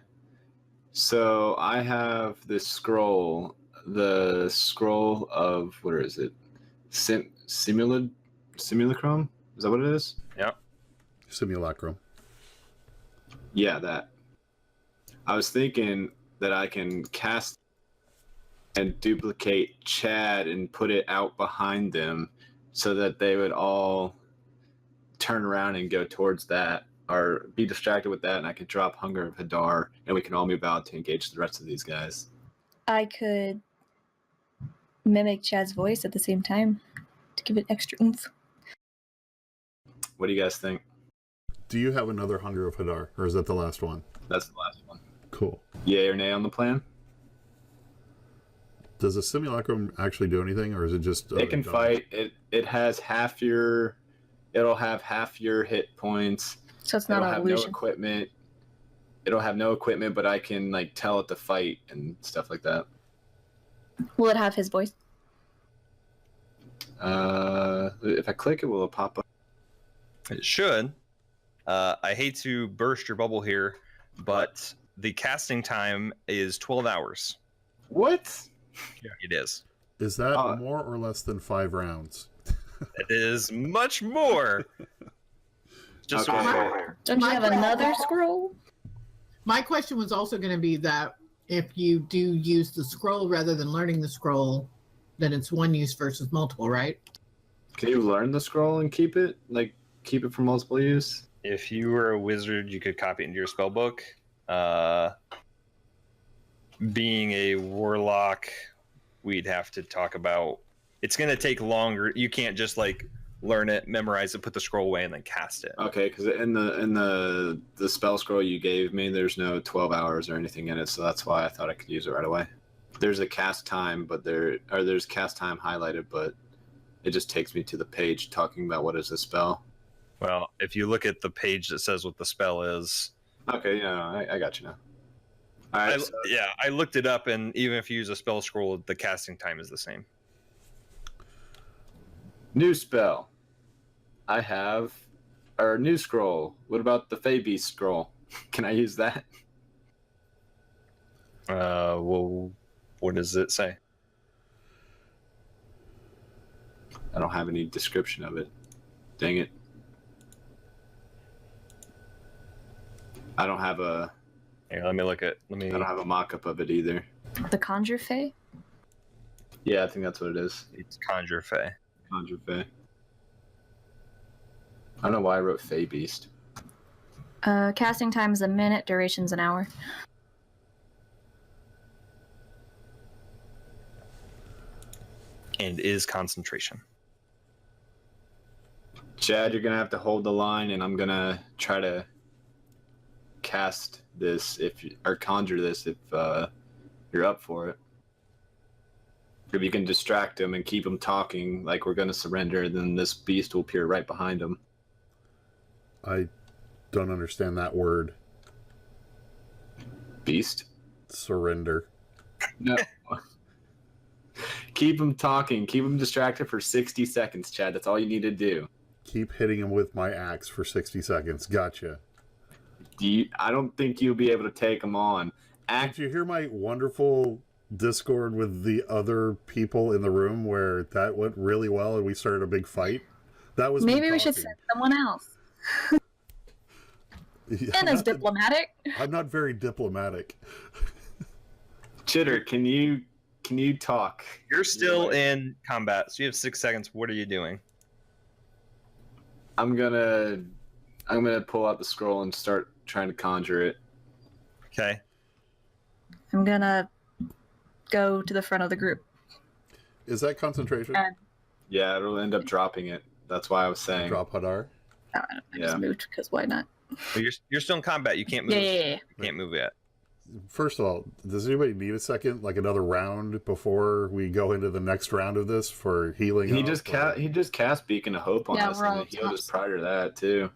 So I have this scroll. The scroll of, what is it? Simulacrum? Is that what it is? Yep. Simulacrum. Yeah, that. I was thinking that I can cast and duplicate Chad and put it out behind them so that they would all turn around and go towards that or be distracted with that, and I could drop Hunger of Hadar and we can all move out to engage the rest of these guys. I could mimic Chad's voice at the same time to give it extra oomph. What do you guys think? Do you have another Hunger of Hadar, or is that the last one? That's the last one. Cool. Yay or nay on the plan? Does a simulacrum actually do anything, or is it just? It can fight. It has half your. It'll have half your hit points. So it's It'll not an have illusion. no equipment. It'll have no equipment, but I can like tell it to fight and stuff like that. Will it have his voice? If I click it, will it pop up? It should. I hate to burst your bubble here, but the casting time is 12 hours. What? Yeah, it is. Is that more or less than 5 rounds? It is much more. Just Okay. Don't you My have question- another scroll? My question was also going to be that if you do use the scroll rather than learning the scroll, then it's one use versus multiple, right? Can you learn the scroll and keep it? Like, keep it for multiple use? If you were a wizard, you could copy it into your spell book. Being a warlock, we'd have to talk about. It's going to take longer. You can't just like learn it, memorize it, put the scroll away, and then cast it. Okay, because in the spell scroll you gave me, there's no 12 hours or anything in it, so that's why I thought I could use it right away. There's a cast time, but there's cast time highlighted, but it just takes me to the page talking about what is the spell. Well, if you look at the page that says what the spell is, Okay, yeah, I got you now. All right, I looked it up, and even if you use a spell scroll, the casting time is the same. new spell. I have our new scroll. What about the Fey Beast scroll? Can I use that? Well, what does it say? I don't have any description of it. Dang it. I don't have a Here, let me look at. I don't have a mock-up of it either. The Conjure Fey? Yeah, I think that's what it is. It's Conjure Fey. Conjure Fey. I don't know why I wrote Fey Beast. Casting time is a minute, duration's an hour. And is concentration. Chad, you're gonna have to hold the line, and I'm gonna try to cast this or conjure this if you're up for it. If you can distract him and keep him talking like we're gonna surrender, then this beast will appear right behind him. I don't understand that word. Beast? Surrender. No. Keep him talking. Keep him distracted for 60 seconds, Chad. That's all you need to do. Keep hitting him with my axe for 60 seconds. Gotcha. I don't think you'll be able to take him on. Did you hear my wonderful Discord with the other people in the room where that went really well and we started a big fight? That was Maybe we should send someone else. Anna's diplomatic. I'm not very diplomatic. Chitter, can you talk? You're still in combat, so you have 6 seconds. What are you doing? I'm gonna pull out the scroll and start trying to conjure it. Okay. I'm gonna go to the front of the group. Is that concentration? Yeah, it'll end up dropping it. That's why I was saying. Drop Hadar? I just moved because why not? Well, you're still in combat. You can't move. Yeah. You can't move yet. First of all, does anybody need a second, like another round before we go into the next round of this for healing? He just cast Beacon of Hope on us, and he healed us prior to that too.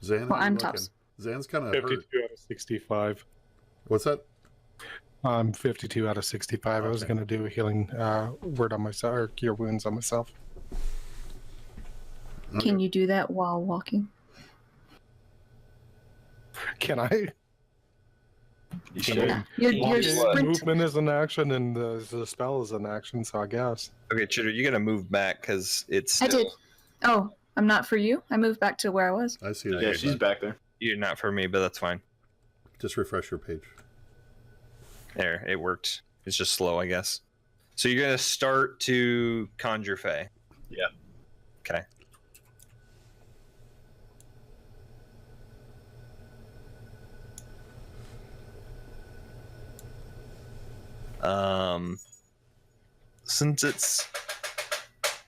Zan, well, I'm tops. Zan's kind of 52 hurt. out of 65. What's that? I'm 52 out of 65. I was going to do a healing word on myself, or cure wounds on myself. Okay. Can you do that while walking? Can I? You Can should. you- You're sprint. Movement is an action, and the spell is an action, so I guess. Okay, Chitter, you gotta move back because it's. I Still, did. Oh, I'm not for you. I moved back to where I was. I see that. Yeah, she's back there. You're not for me, but that's fine. Just refresh your page. There, it worked. It's just slow, I guess. So you're gonna start to conjure Fae. Yeah. Okay. Since it's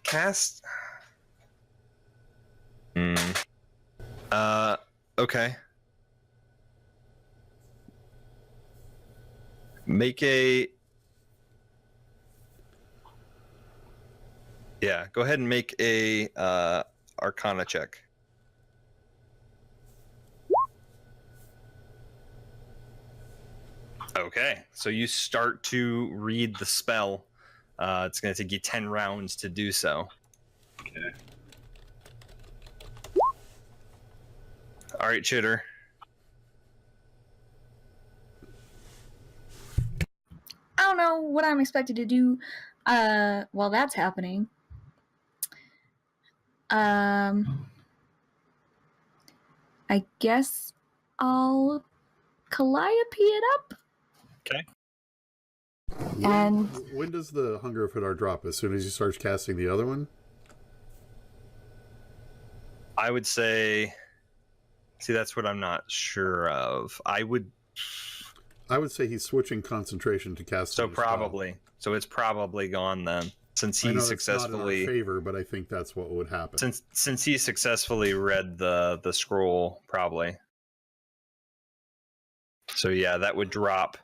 cast. Okay. Make a. Yeah, go ahead and make a Arcana check. Okay, so you start to read the spell. It's going to take you 10 rounds to do so. Okay. All right, Chitter. I don't know what I'm expected to do while that's happening. I guess I'll Calliope it up. Okay. And When does the Hunger of Hadar drop? As soon as he starts casting the other one? I would say. See, that's what I'm not sure of. I would say he's switching concentration to cast. So probably. So it's probably gone then, since I he know that's not in successfully. our favor, but I think that's what would happen. Since he successfully read the scroll, probably. So yeah, that would drop.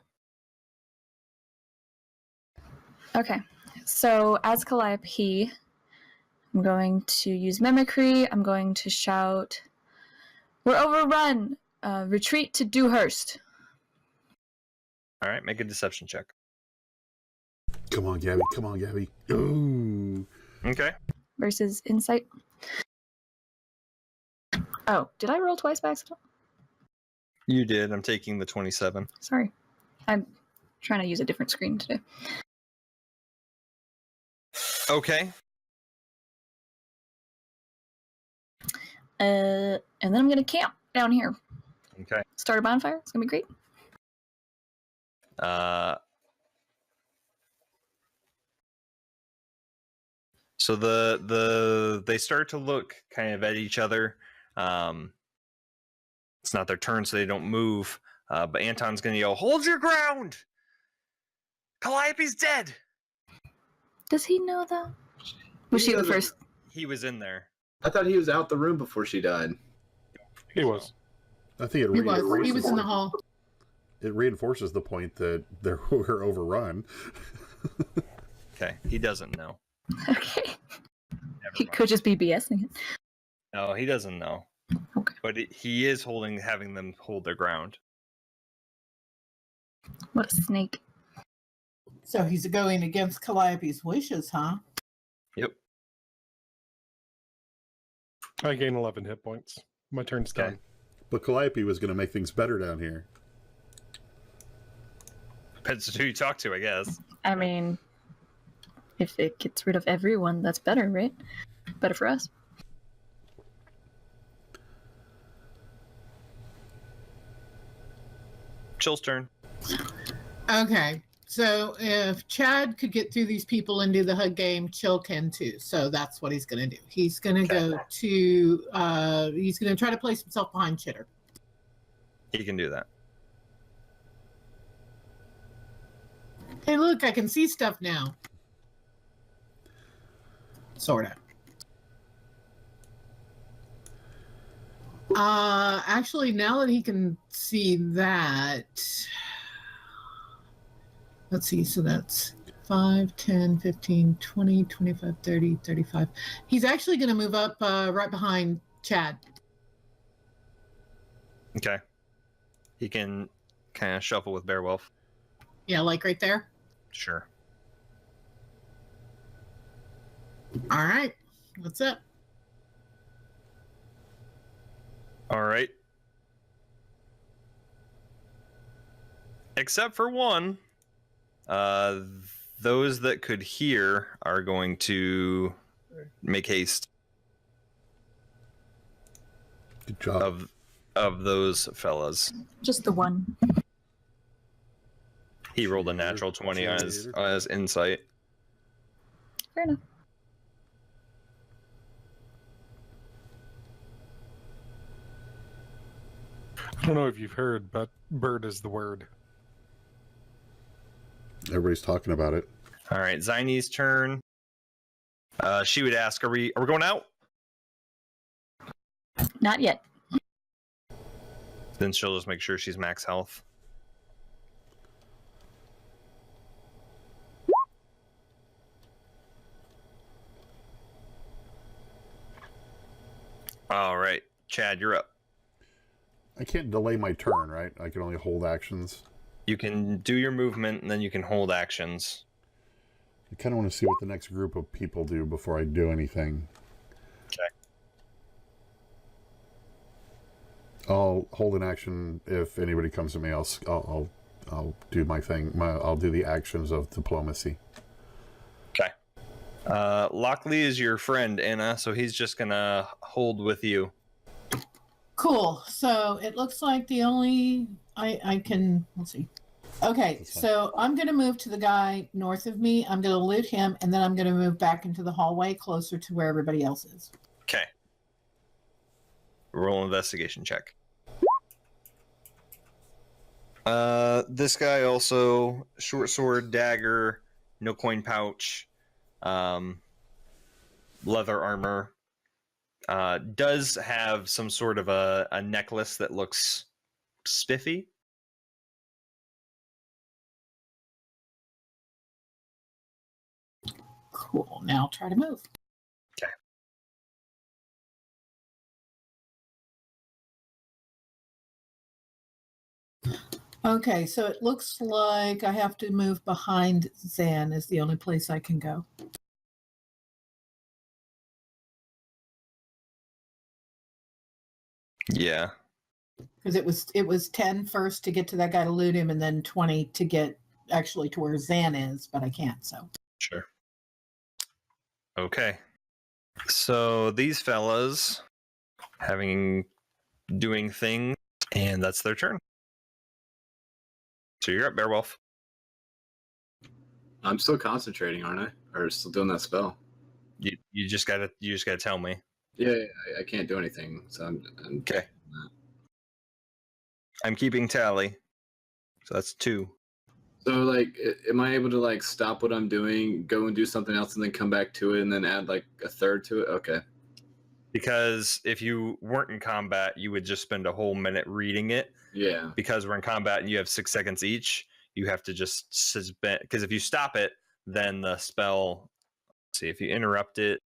okay, so as Calliope, I'm going to use mimicry. I'm going to shout, "We're overrun! Retreat to Dewhurst." All right, make a deception check. Come on, Gabby. Come on, Gabby. Ooh. Okay. Versus insight. Oh, did I roll twice by accident? You did. I'm taking the 27. Sorry. I'm trying to use a different screen today. Okay. And then I'm going to camp down here. Okay. Start a bonfire. It's going to be great. So they start to look kind of at each other. It's not their turn, so they don't move. But Anton's going to yell, "Hold your ground! Calliope's dead!" Does he know though? Was she the doesn't- first? He was in there. I thought he was out the room before she died. He was. I think He was in the hall. It reinforces the point that we're overrun. Okay, he doesn't know. Okay. Never He mind. could just be BSing it. No, he doesn't know. Okay. But he is having them hold their ground. What a snake. So he's going against Calliope's wishes, huh? Yep. I gain 11 hit points. My turn's Okay. done. But Calliope was going to make things better down here. Depends on who you talk to, I guess. I mean, if it gets rid of everyone, that's better, right? Better for us. Chill's turn. Okay. So if Chad could get through these people and do the hug game, Chill can too. So that's what he's going to do. He's going to go to, he's going to try to place himself behind Chitter. He can do that. Hey, look, I can see stuff now. Sort of. Actually, now that he can see that, let's see, so that's 5, 10, 15, 20, 25, 30, 35. He's actually going to move up right behind Chad. Okay. He can kind of shuffle with Beowulf. Yeah, like right there. Sure. All right. What's up? All right. Except for one, those that could hear are going to make haste Good job. of those fellas. Just the one. He rolled a natural 20 on his insight. Fair enough. I don't know if you've heard, but bird is the word. Everybody's talking about it. All right, Zine's turn. She would ask, "Are we going out?" Not yet. Then she'll just make sure she's max health. All right, Chad, you're up. I can't delay my turn, right? I can only hold actions. You can do your movement, and then you can hold actions. I kind of want to see what the next group of people do before I do anything. Okay. I'll hold an action if anybody comes to me. I'll do my thing. I'll do the actions of diplomacy. Okay. Lockley is your friend, Anna, so he's just gonna hold with you. Cool. So it looks like the only I can, let's see. Okay, That's fine. so I'm going to move to the guy north of me. I'm going to loot him, and then I'm going to move back into the hallway closer to where everybody else is. Okay. Roll an investigation check. This guy also short sword, dagger, no coin pouch, leather armor. Does have some sort of a necklace that looks spiffy. Cool. Now I'll try to move. Okay. Okay, so it looks like I have to move behind Zan is the only place I can go. Yeah. Because it was 10 first to get to that guy to loot him, and then 20 to get actually to where Zan is, but I can't, so. Sure. Okay. So these fellas doing things, and that's their turn. So you're up, Beowulf. I'm still concentrating, aren't I? Or still doing that spell? You just gotta tell me. Yeah, I can't do anything. So I'm Okay. I'm keeping tally. So that's 2. So, like, am I able to, like, stop what I'm doing, go and do something else, and then come back to it, and then add, like, a third to it? Okay. Because if you weren't in combat, you would just spend a whole minute reading it. Yeah. Because we're in combat and you have 6 seconds each, you have to just suspend. Because if you stop it, then the spell. See, if you interrupt it,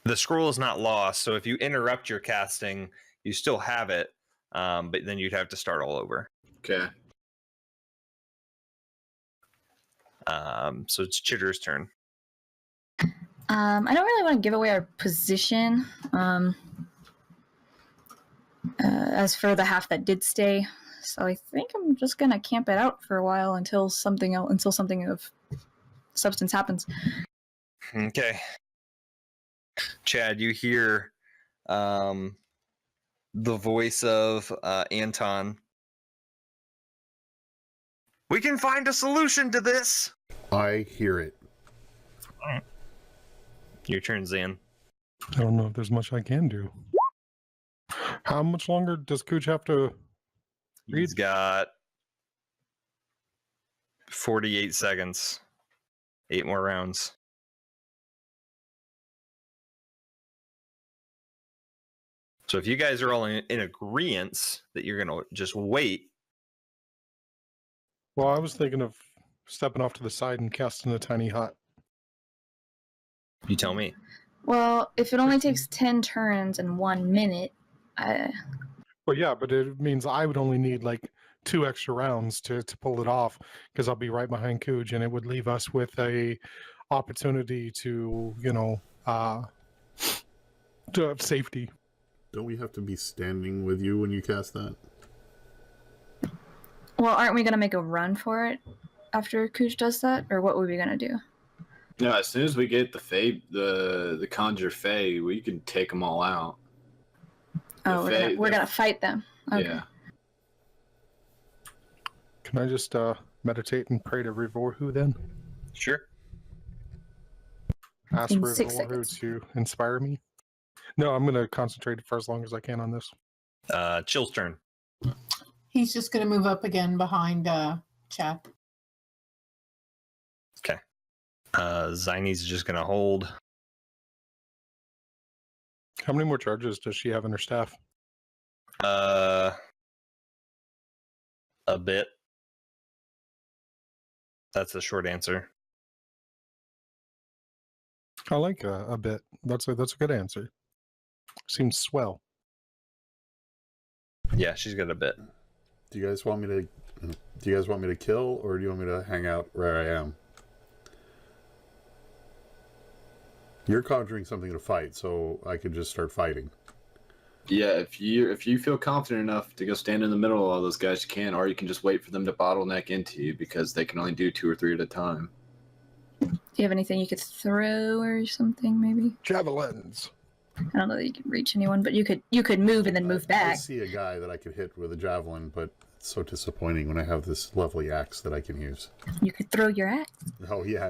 the scroll is not lost. So if you interrupt your casting, you still have it, but then you'd have to start all over. Okay. So it's Chitter's turn. I don't really want to give away our position. As for the half that did stay, so I think I'm just gonna camp it out for a while until something of substance happens. Okay. Chad, you hear the voice of Anton. We can find a solution to this. I hear it. All right. Your turn, Zan. I don't know if there's much I can do. How much longer does Cooch have to read? He's got 48 seconds. 8 more rounds. So if you guys are all in agreement that you're going to just wait. Well, I was thinking of stepping off to the side and casting a tiny hut. You tell me. Well, if it only takes 10 turns and 1 minute, Well, yeah, but it means I would only need like 2 extra rounds to pull it off, because I'll be right behind Cooge, and it would leave us with a opportunity to, to have safety. Don't we have to be standing with you when you cast that? well, aren't we gonna make a run for it after Cooch does that, or what were we gonna do? No, as soon as we get the Fae, the Conjure Fae, we can take them all out. Oh, we're gonna fight them. Okay. Yeah. Can I just meditate and pray to Rivorhu then? Sure. Ask In for 6 Rivorhu seconds. to inspire me? No, I'm going to concentrate for as long as I can on this. Chill's turn. He's just going to move up again behind Chad. Okay. Ziny's just going to hold. How many more charges does she have in her staff? A bit. That's the short answer. I like a bit. That's a good answer. Seems swell. Yeah, she's got a bit. Do you guys want me to kill, or do you want me to hang out where I am? You're conjuring something to fight, so I could just start fighting. Yeah, if you feel confident enough to go stand in the middle of all those guys, you can, or you can just wait for them to bottleneck into you, because they can only do 2 or 3 at a time. Do you have anything you could throw or something, maybe? Javelins. I don't know that you can reach anyone, but you could move and then move I back. see a guy that I could hit with a javelin, but it's so disappointing when I have this lovely axe that I can use. You could throw your axe. Oh yeah,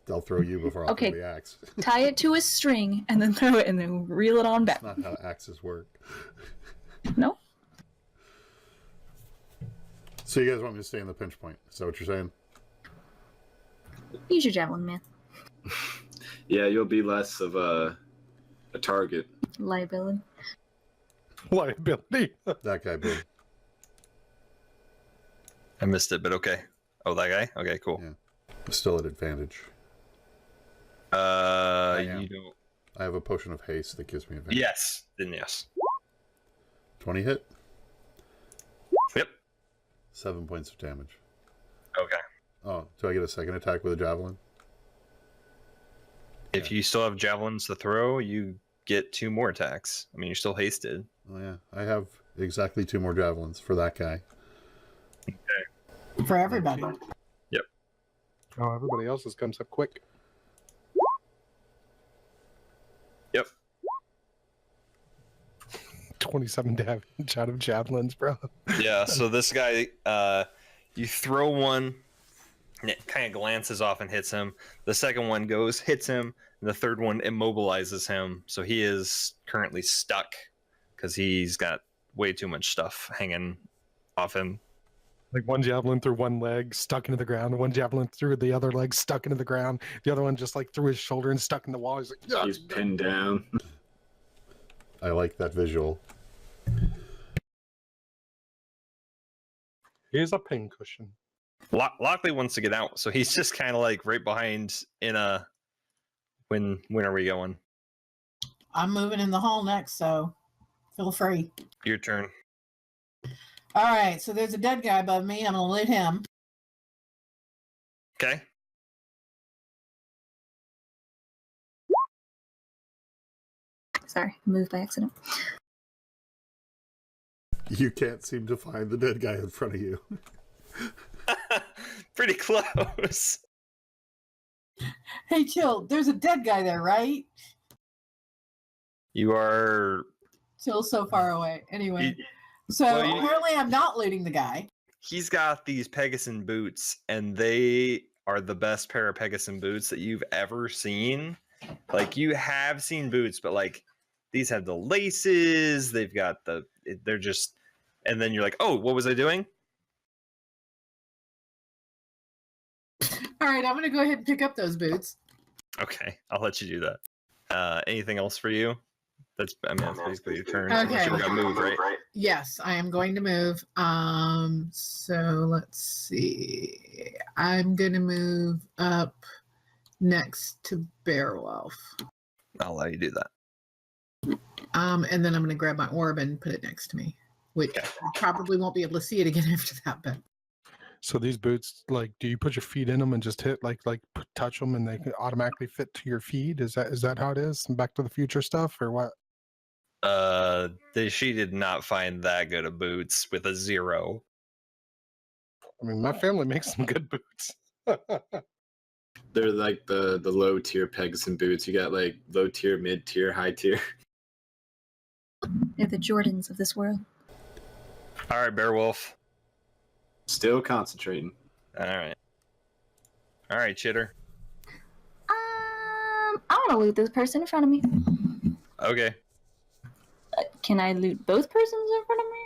I'll throw you before I'll Okay. throw the axe. Tie it to a string and then throw it and then reel it on back. That's not how axes work. No? So you guys want me to stay in the pinch point? Is that what you're saying? Use your javelin, man. Yeah, you'll be less of a target. Liability. Liability. That guy big. I missed it, but okay. Oh, that guy? Okay, cool. Yeah. Still at advantage. You don't. I have a potion of haste that gives me advantage. Yes. Then yes. 20 hit. Yep. 7 points of damage. Okay. Oh, do I get a second attack with a javelin? If you still have javelins to throw, you get 2 more attacks. I mean, you're still hasted. Oh yeah, I have exactly 2 more javelins for that guy. For everybody. Yep. Oh, everybody else's comes up quick. Yep. 27 damage out of javelins, bro. Yeah, so this guy, you throw one, and it kind of glances off and hits him. The second one goes, hits him, and the third one immobilizes him. So he is currently stuck because he's got way too much stuff hanging off him. Like one javelin through one leg, stuck into the ground. One javelin through the other leg, stuck into the ground. The other one just like through his shoulder and stuck in the wall. He's like, yeah. He's pinned down. I like that visual. Here's a pincushion. Lockley wants to get out, so he's just kind of like right behind in a. When are we going? I'm moving in the hall next, so feel free. Your turn. All right, so there's a dead guy above me. I'm gonna loot him. Okay. Sorry, moved by accident. You can't seem to find the dead guy in front of you. Pretty close. Hey, chill. There's a dead guy there, right? You are. Chill so far away. Anyway, so well, apparently I'm not looting the guy. He's got these Pegasus boots, and they are the best pair of Pegasus boots that you've ever seen. Like, you have seen boots, but like these have the laces. They've got they're just. And then you're like, oh, what was I doing? All right, I'm gonna go ahead and pick up those boots. Okay, I'll let you do that. Anything else for you? That's basically your turn. Okay. Unless you're gonna move, right? Yes, I am going to move. So let's see. I'm gonna move up next to Beowulf. I'll let you do that. And then I'm gonna grab my orb and put it next to me, which Okay. I probably won't be able to see it again after that, but So these boots, like, do you put your feet in them and just hit, touch them, and they can automatically fit to your feet? Is that how it is? Some Back to the Future stuff, or what? She did not find that good of boots with a 0. I mean, my family makes some good boots. They're like the low tier Pegasus boots. You got like low tier, mid tier, high tier. They're the Jordans of this world. All right, Beowulf. Still concentrating. All right, Chitter. I want to loot this person in front of me. Okay. Can I loot both persons in front of me?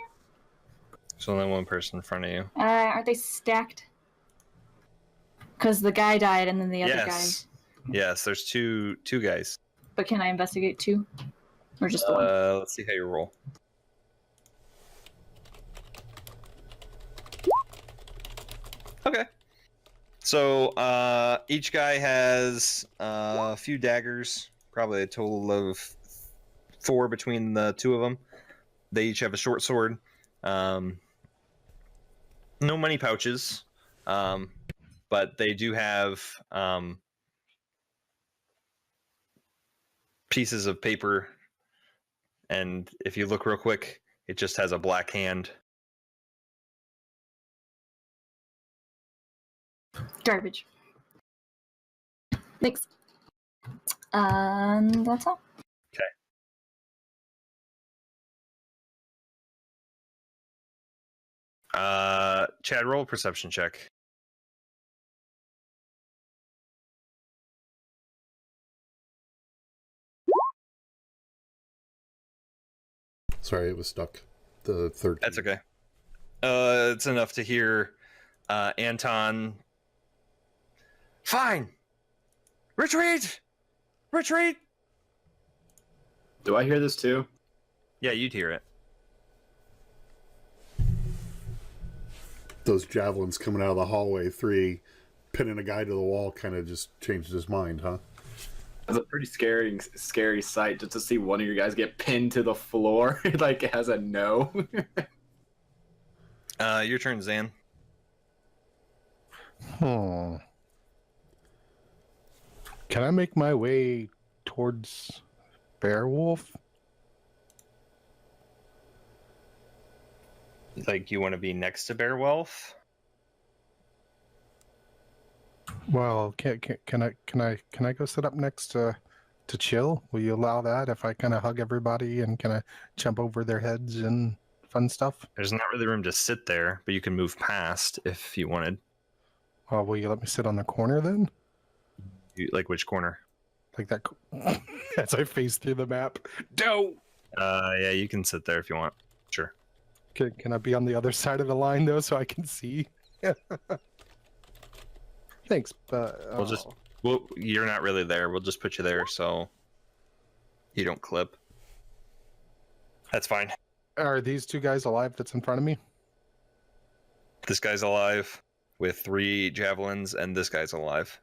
There's only one person in front of you. Aren't they stacked? Because the guy died and then the other Yes. Yes, there's two guys. guy. But can I investigate two? Or just the one? Let's see how you roll. Okay. So each guy has a few daggers, probably a total of 4 between the two of them. They each have a short sword. No money pouches, but they do have pieces of paper. And if you look real quick, it just has a black hand. Garbage. Thanks. And that's all. Chad, roll a perception check. Sorry, it was stuck. The third. That's okay. It's enough to hear Anton. Fine. Retreat. Retreat. Do I hear this too? Yeah, you'd hear it. Those javelins coming out of the hallway, 3 pinning a guy to the wall kind of just changed his mind, huh? It's a pretty scary sight just to see one of you guys get pinned to the floor, like as a no. Your turn, Zan. Can I make my way towards Beowulf? Like, you want to be next to Beowulf? Well, can I go sit up next to Chill? Will you allow that if I kind of hug everybody and kind of jump over their heads and fun stuff? There's not really room to sit there, but you can move past if you wanted. Well, will you let me sit on the corner then? Like, which corner? Like that as I face through the map. No. Yeah, you can sit there if you want. Sure. Can I be on the other side of the line though, so I can see? Thanks, but We'll just- Well, you're not really there. We'll just put you there so you don't clip. That's fine. Are these two guys alive that's in front of me? This guy's alive with 3 javelins, and this guy's alive.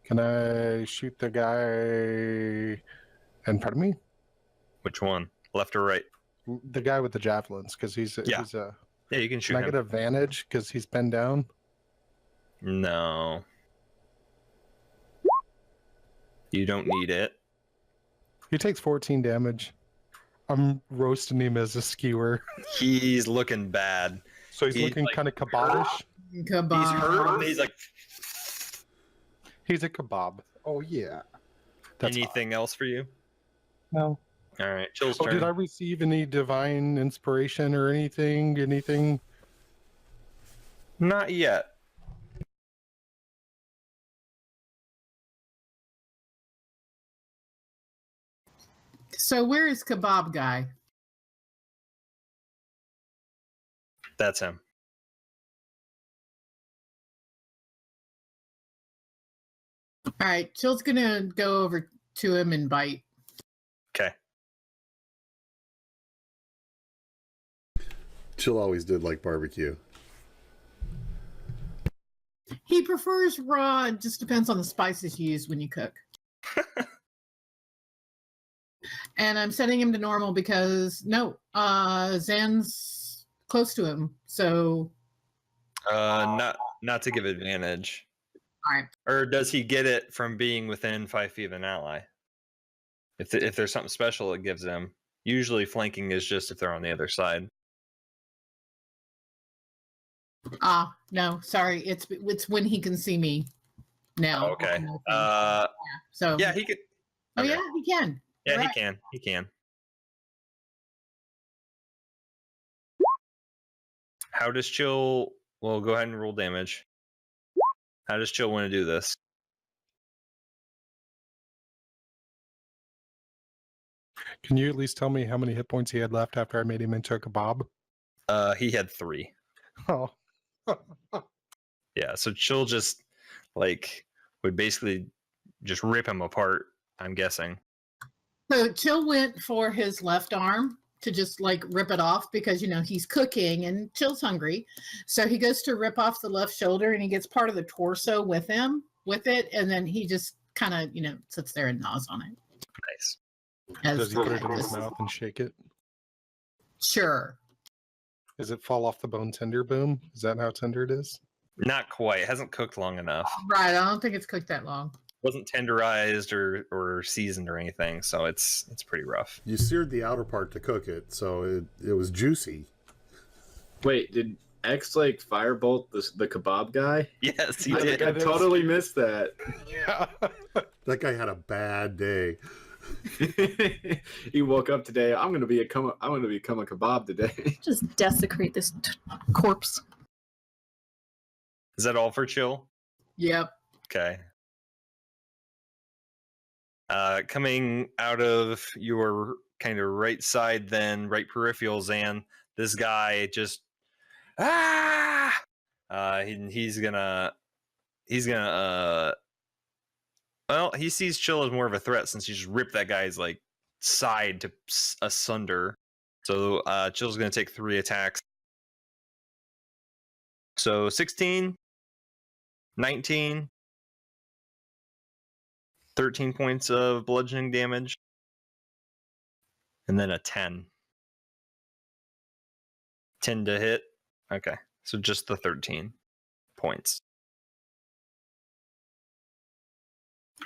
Can I shoot the guy in front of me? Which one? Left or right? The guy with the javelins, because he's Yeah. he's a. Yeah, you can shoot Can I him. get advantage because he's been down? No. You don't need it. He takes 14 damage. I'm roasting him as a skewer. He's looking bad. So he's He's looking like- kind of kebabbish. Kebab. He's hurt. He's like, He's a kebab. Oh yeah. That's anything else for you? No. All right, Chill's Oh, turn. did I receive any divine inspiration or anything? Anything? Not yet. So where is Kebab Guy? That's him. All right, Chill's gonna go over to him and bite. Okay. Chill always did like barbecue. He prefers raw. It just depends on the spices you use when you cook. And I'm setting him to normal because Zan's close to him. So Not to give advantage. all right. Or does he get it from being within 5 feet of an ally? If there's something special it gives him. Usually flanking is just if they're on the other side. No, sorry. It's when he can see me now. Oh, okay. So Yeah, he could. oh okay. yeah, he can. Yeah, Right. he can. He can. How does Chill? Well, go ahead and roll damage. How does Chill want to do this? Can you at least tell me how many hit points he had left after I made him into a kebab? He had 3. Oh. Yeah, so Chill just would basically just rip him apart. I'm guessing. So Chill went for his left arm to just rip it off because he's cooking and Chill's hungry. So he goes to rip off the left shoulder and he gets part of the torso with it, and then he just kind of sits there and gnaws on it. Nice. Does he put it in his mouth and shake it? Sure. Does it fall off the bone tender boom? Is that how tender it is? Not quite. It hasn't cooked long enough. Right. I don't think it's cooked that long. Wasn't tenderized or seasoned or anything, so it's pretty rough. You seared the outer part to cook it, so it was juicy. Wait, did X firebolt the kebab guy? Yes, he I did. totally missed that. Yeah. That guy had a bad day. He woke up today. I'm gonna become a kebab today. Just desecrate this corpse. Is that all for Chill? Yep. Okay. Coming out of your kind of right side, then right peripheral, Zan, this guy just he's gonna well, he sees Chill as more of a threat since he just ripped that guy's side to asunder. So Chill's gonna take 3 attacks. So 16, 19, 13 points of bludgeoning damage, and then a 10. 10 to hit. Okay, so just the 13 points.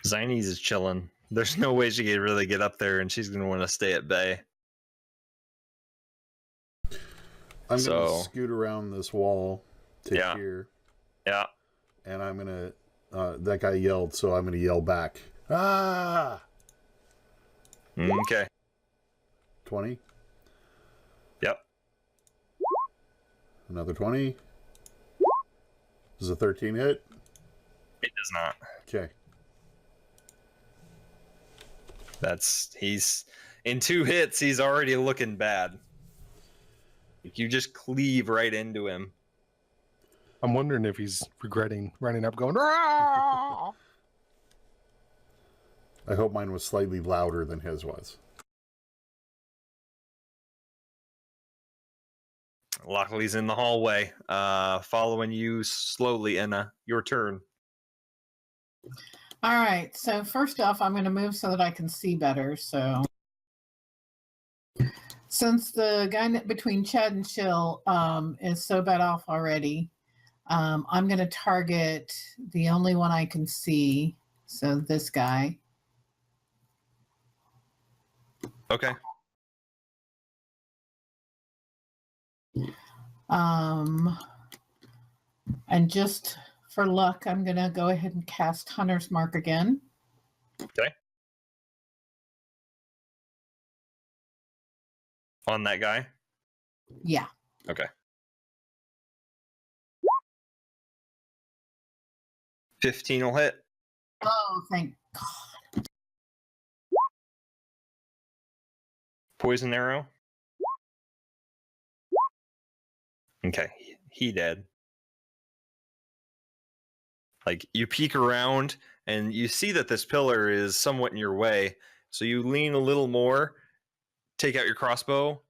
Zines is chilling. There's no way she can really get up there, and she's going to want to stay at bay. I'm So- going to scoot around this wall to Yeah. here, Yeah. and I'm going to... that guy yelled, so I'm going to yell back. Ah! Okay. 20. Yep. Another 20. Does a 13 hit? It does not. Okay. He's in 2 hits. He's already looking bad. You just cleave right into him. I'm wondering if he's regretting running up going, "Rah!" I hope mine was slightly louder than his was. Lockley's in the hallway, following you slowly, Enna. Your turn. All right. So first off, I'm going to move so that I can see better. So since the guy between Chad and Chill is so bad off already, I'm going to target the only one I can see. So this guy. Okay. And just for luck, I'm going to go ahead and cast Hunter's Mark again. Okay. On that guy? Yeah. Okay. 15 will hit. Oh, thank God. Poison arrow. Okay, he dead. Like, you peek around and you see that this pillar is somewhat in your way, so you lean a little more, take out your crossbow,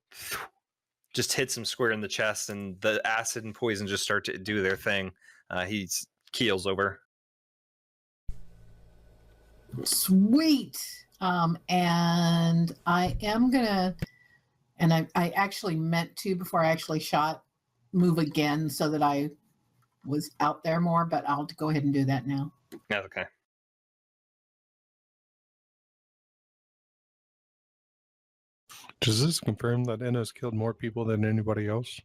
just hits him square in the chest, and the acid and poison just start to do their thing. He keels over. Sweet. And I am gonna, and I actually meant to before I actually shot, move again so that I was out there more, but I'll go ahead and do that now. Yeah, okay. Does this confirm that Enna's killed more people than anybody else?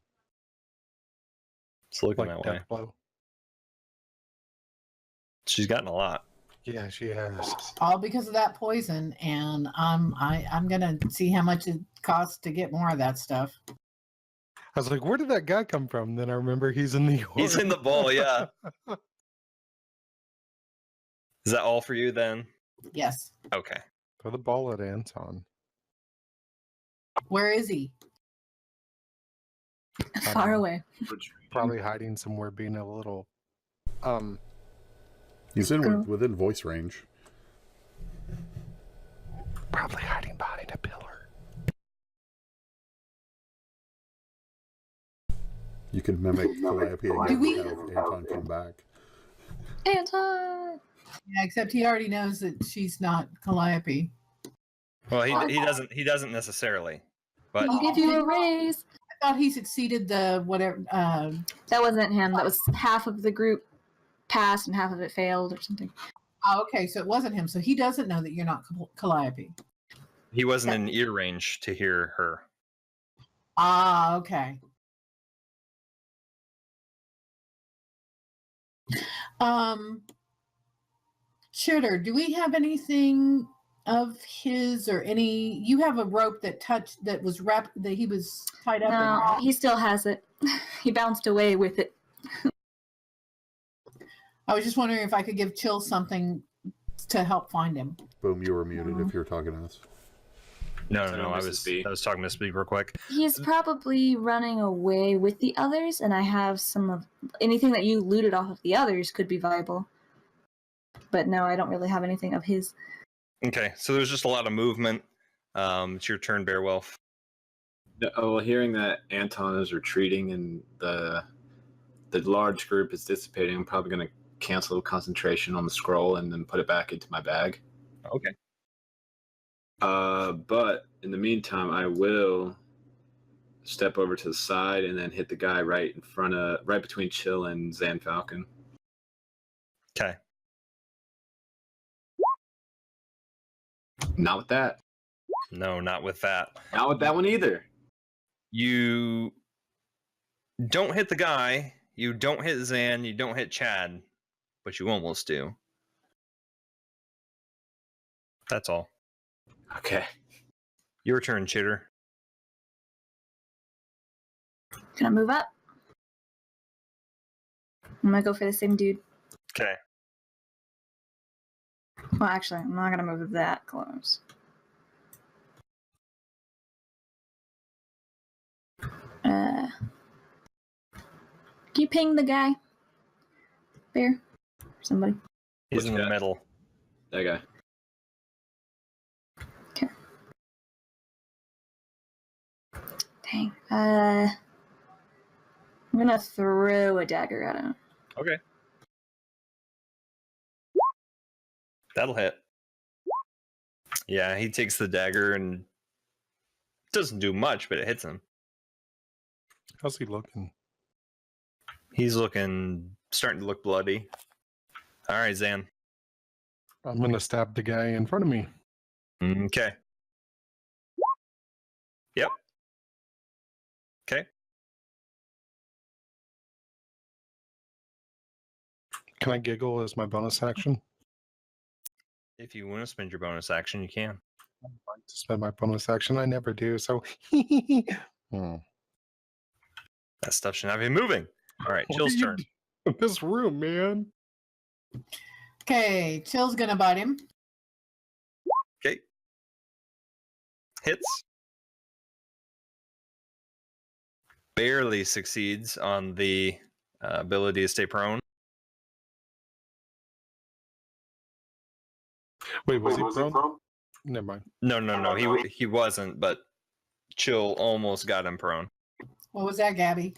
It's looking Like that way. death blow? She's gotten a lot. Yeah, she has. All because of that poison, and I'm gonna see how much it costs to get more of that stuff. I was like, where did that guy come from? Then I remember he's in the He's in the ball, yeah. Is that all for you then? Yes. Okay. Throw the ball at Anton. Where is he? Far away. Probably hiding somewhere, being a little. He's in within voice range. Probably hiding behind a pillar. You could mimic Calliope Do and we- have Anton come back. Anton! Yeah, except he already knows that she's not Calliope. Well, he doesn't necessarily. But I'll give you a raise. I thought he succeeded the whatever. That wasn't him. That was half of the group passed and half of it failed or something. Oh, okay, so it wasn't him. So he doesn't know that you're not Calliope. he wasn't in ear range to hear her. Ah, okay. Shooter, do we have anything of his or any? You have a rope that was wrapped that he was tied up in. No, right? he still has it. He bounced away with it. I was just wondering if I could give Chill something to help find him. Boom, you were muted if you were talking to us. No, So I Mrs. was B. talking to Speak real quick. He's probably running away with the others, and I have some of anything that you looted off of the others could be viable. But no, I don't really have anything of his. Okay, so there's just a lot of movement. It's your turn, Bearwolf. Oh, well, hearing that Anton is retreating and the large group is dissipating, I'm probably going to cancel concentration on the scroll and then put it back into my bag. Okay. But in the meantime, I will step over to the side and then hit the guy right between Chill and Zan Falcon. Okay. Not with that. No, not with that. Not with that one either. You don't hit the guy. You don't hit Zan. You don't hit Chad, but you almost do. That's all. Okay. Your turn, Chitter. Can I move up? I'm gonna go for the same dude. Okay. Well, actually, I'm not gonna move that close. Can you ping the guy? Bear? Somebody. He's Which in the guy? middle. That guy. Dang. I'm gonna throw a dagger at him. Okay. That'll hit. Yeah, he takes the dagger and doesn't do much, but it hits him. How's he looking? He's starting to look bloody. All right, Zan. I'm gonna stab the guy in front of me. Okay. Yep. Okay. Can I giggle as my bonus action? If you want to spend your bonus action, you can. I'd like to spend my bonus action. I never do. So, That stuff should not be moving. All right, Chill's turn. This room, man. Okay, Chill's gonna bite him. Okay. Hits. Barely succeeds on the ability to stay prone. Wait, was he prone? Never mind. No. He wasn't, but Chill almost got him prone. What was that, Gabby?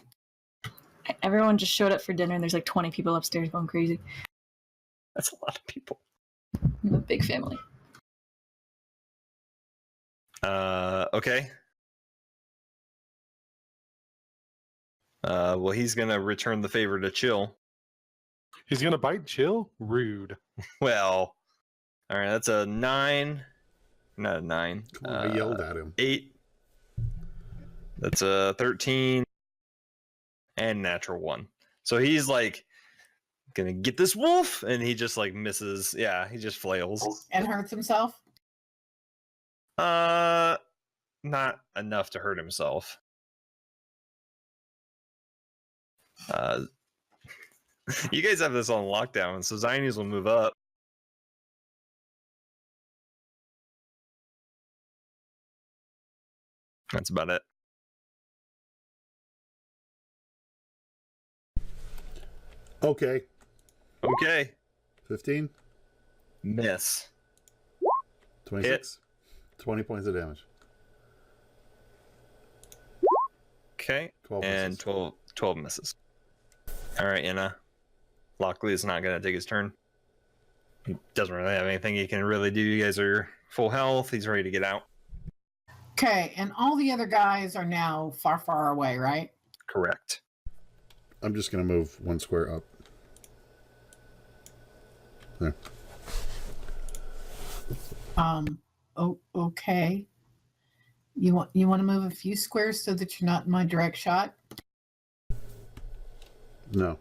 Everyone just showed up for dinner and there's like 20 people upstairs going crazy. That's a lot of people. We have a big family. Okay. Well, he's gonna return the favor to Chill. He's gonna bite Chill? Rude. Well, all right, that's a 9. Not a 9. Come on, I yelled at him. 8. That's a 13 and natural 1. So he's like gonna get this wolf, and he just like misses. Yeah, he just flails. And hurts himself? Not enough to hurt himself. You guys have this on lockdown, so Zinies will move up. That's about it. Okay. Okay. 15, Miss. 26, 20 points of damage. Okay. 12 And misses. 12 misses. All right, Anna. Lockley is not going to take his turn. He doesn't really have anything he can really do. You guys are full health. He's ready to get out. Okay, and all the other guys are now far, far away, right? Correct. I'm just going to move 1 square up. There. Okay. You want to move a few squares so that you're not in my direct shot? No.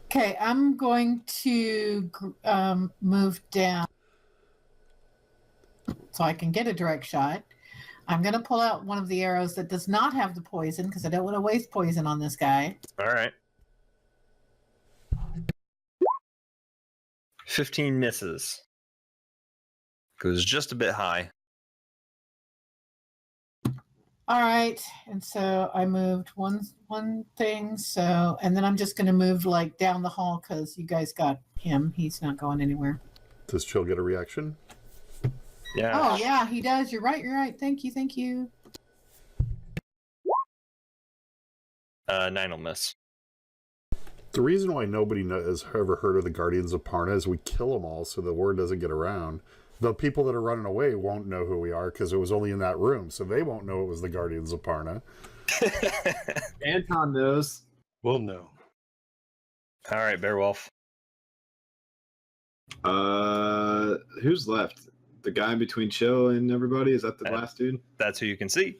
Okay, I'm going to move down so I can get a direct shot. I'm going to pull out one of the arrows that does not have the poison because I don't want to waste poison on this guy. All right. 15 misses. Goes just a bit high. All right, and so I moved one thing. So, and then I'm just going to move like down the hall because you guys got him. He's not going anywhere. Does Chill get a reaction? Yeah. Oh yeah, he does. You're right. Thank you. 9 will miss. The reason why nobody has ever heard of the Guardians of Parna is we kill them all so the word doesn't get around. The people that are running away won't know who we are because it was only in that room, so they won't know it was the Guardians of Parna. Anton knows. We'll know. All right, Beowulf. Who's left? The guy in between Chill and everybody? Is that the last dude? That's who you can see.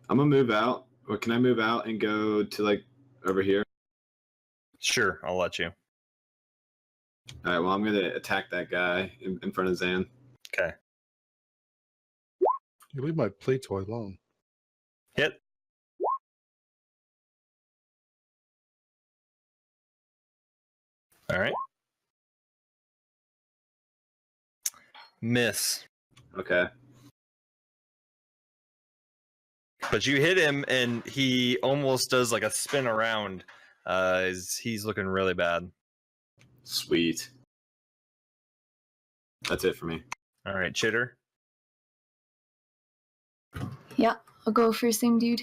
I'm gonna move out. Or can I move out and go to like over here? Sure, I'll let you. All right. Well, I'm gonna attack that guy in front of Zan. Okay. You leave my play toy alone. Hit. All right. Miss. Okay. But you hit him, and he almost does like a spin around. He's looking really bad. Sweet. That's it for me. All right, Chitter. Yeah, I'll go for same dude.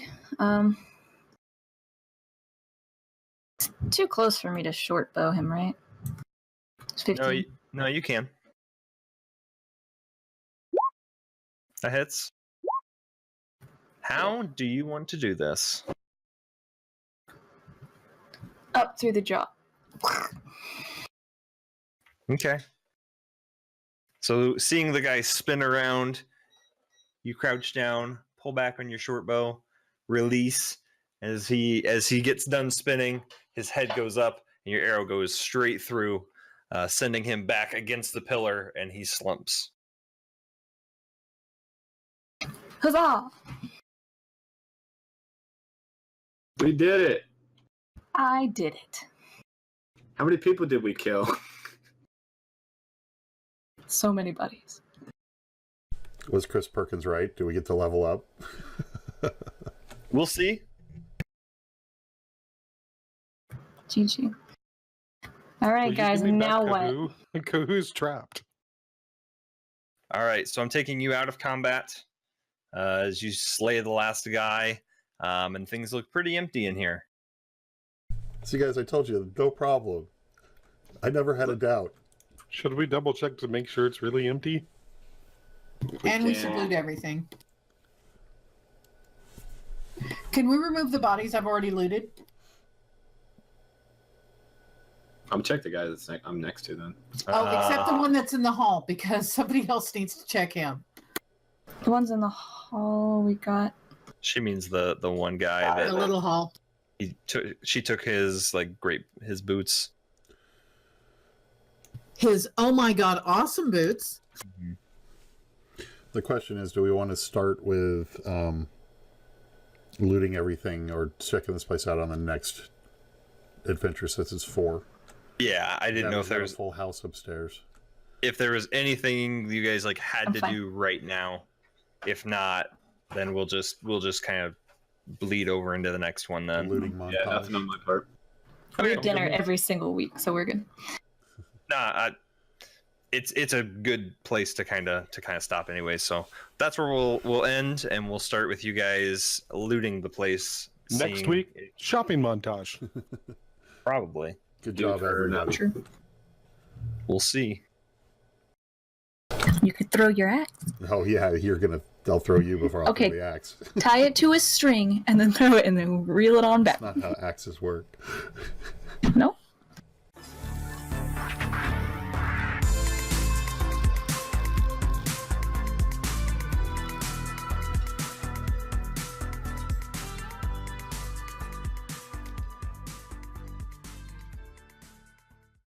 It's too close for me to short bow him, right? It's 15. No, you can. That hits. How do you want to do this? Up through the jaw. Okay. So seeing the guy spin around, you crouch down, pull back on your short bow, release. As he gets done spinning, his head goes up, and your arrow goes straight through, sending him back against the pillar, and he slumps. Huzzah! We did it. I did it. How many people did we kill? So many buddies. Was Chris Perkins right? Do we get to level up? We'll see. GG. All right, Will you guys, give me now back what? Kahoo? Kahoo's trapped. All right, so I'm taking you out of combat as you slay the last guy, and things look pretty empty in here. See, guys, I told you, no problem. I never had a doubt. Should we double check to make sure it's really empty? And we should loot everything. Can we remove the bodies I've already looted? I'm check the guy I'm next to then. Oh, except the one that's in the hall, because somebody else needs to check him. The ones in the hall we got. She means the one guy The that little hall. she took his his boots. His, oh my god, awesome boots. The question is, do we want to start with looting everything or checking this place out on the next adventure since it's 4? Yeah, I didn't know if there was a full house upstairs. if there was anything you guys had I'm to fine. do right now. If not, then we'll just kind of bleed over into the next one then. Looting montage. Yeah, nothing on my part. We have dinner every single week, so we're good. Nah, it's a good place to kind of stop anyway. So that's where we'll end, and we'll start with you guys looting the place Next seeing- week, shopping montage. probably. Good job, everybody. True. We'll see. You could throw your axe. Oh yeah, they'll throw you before I'll Okay. throw the axe. Tie it to a string and then throw it and then reel it on back. That's not how axes work.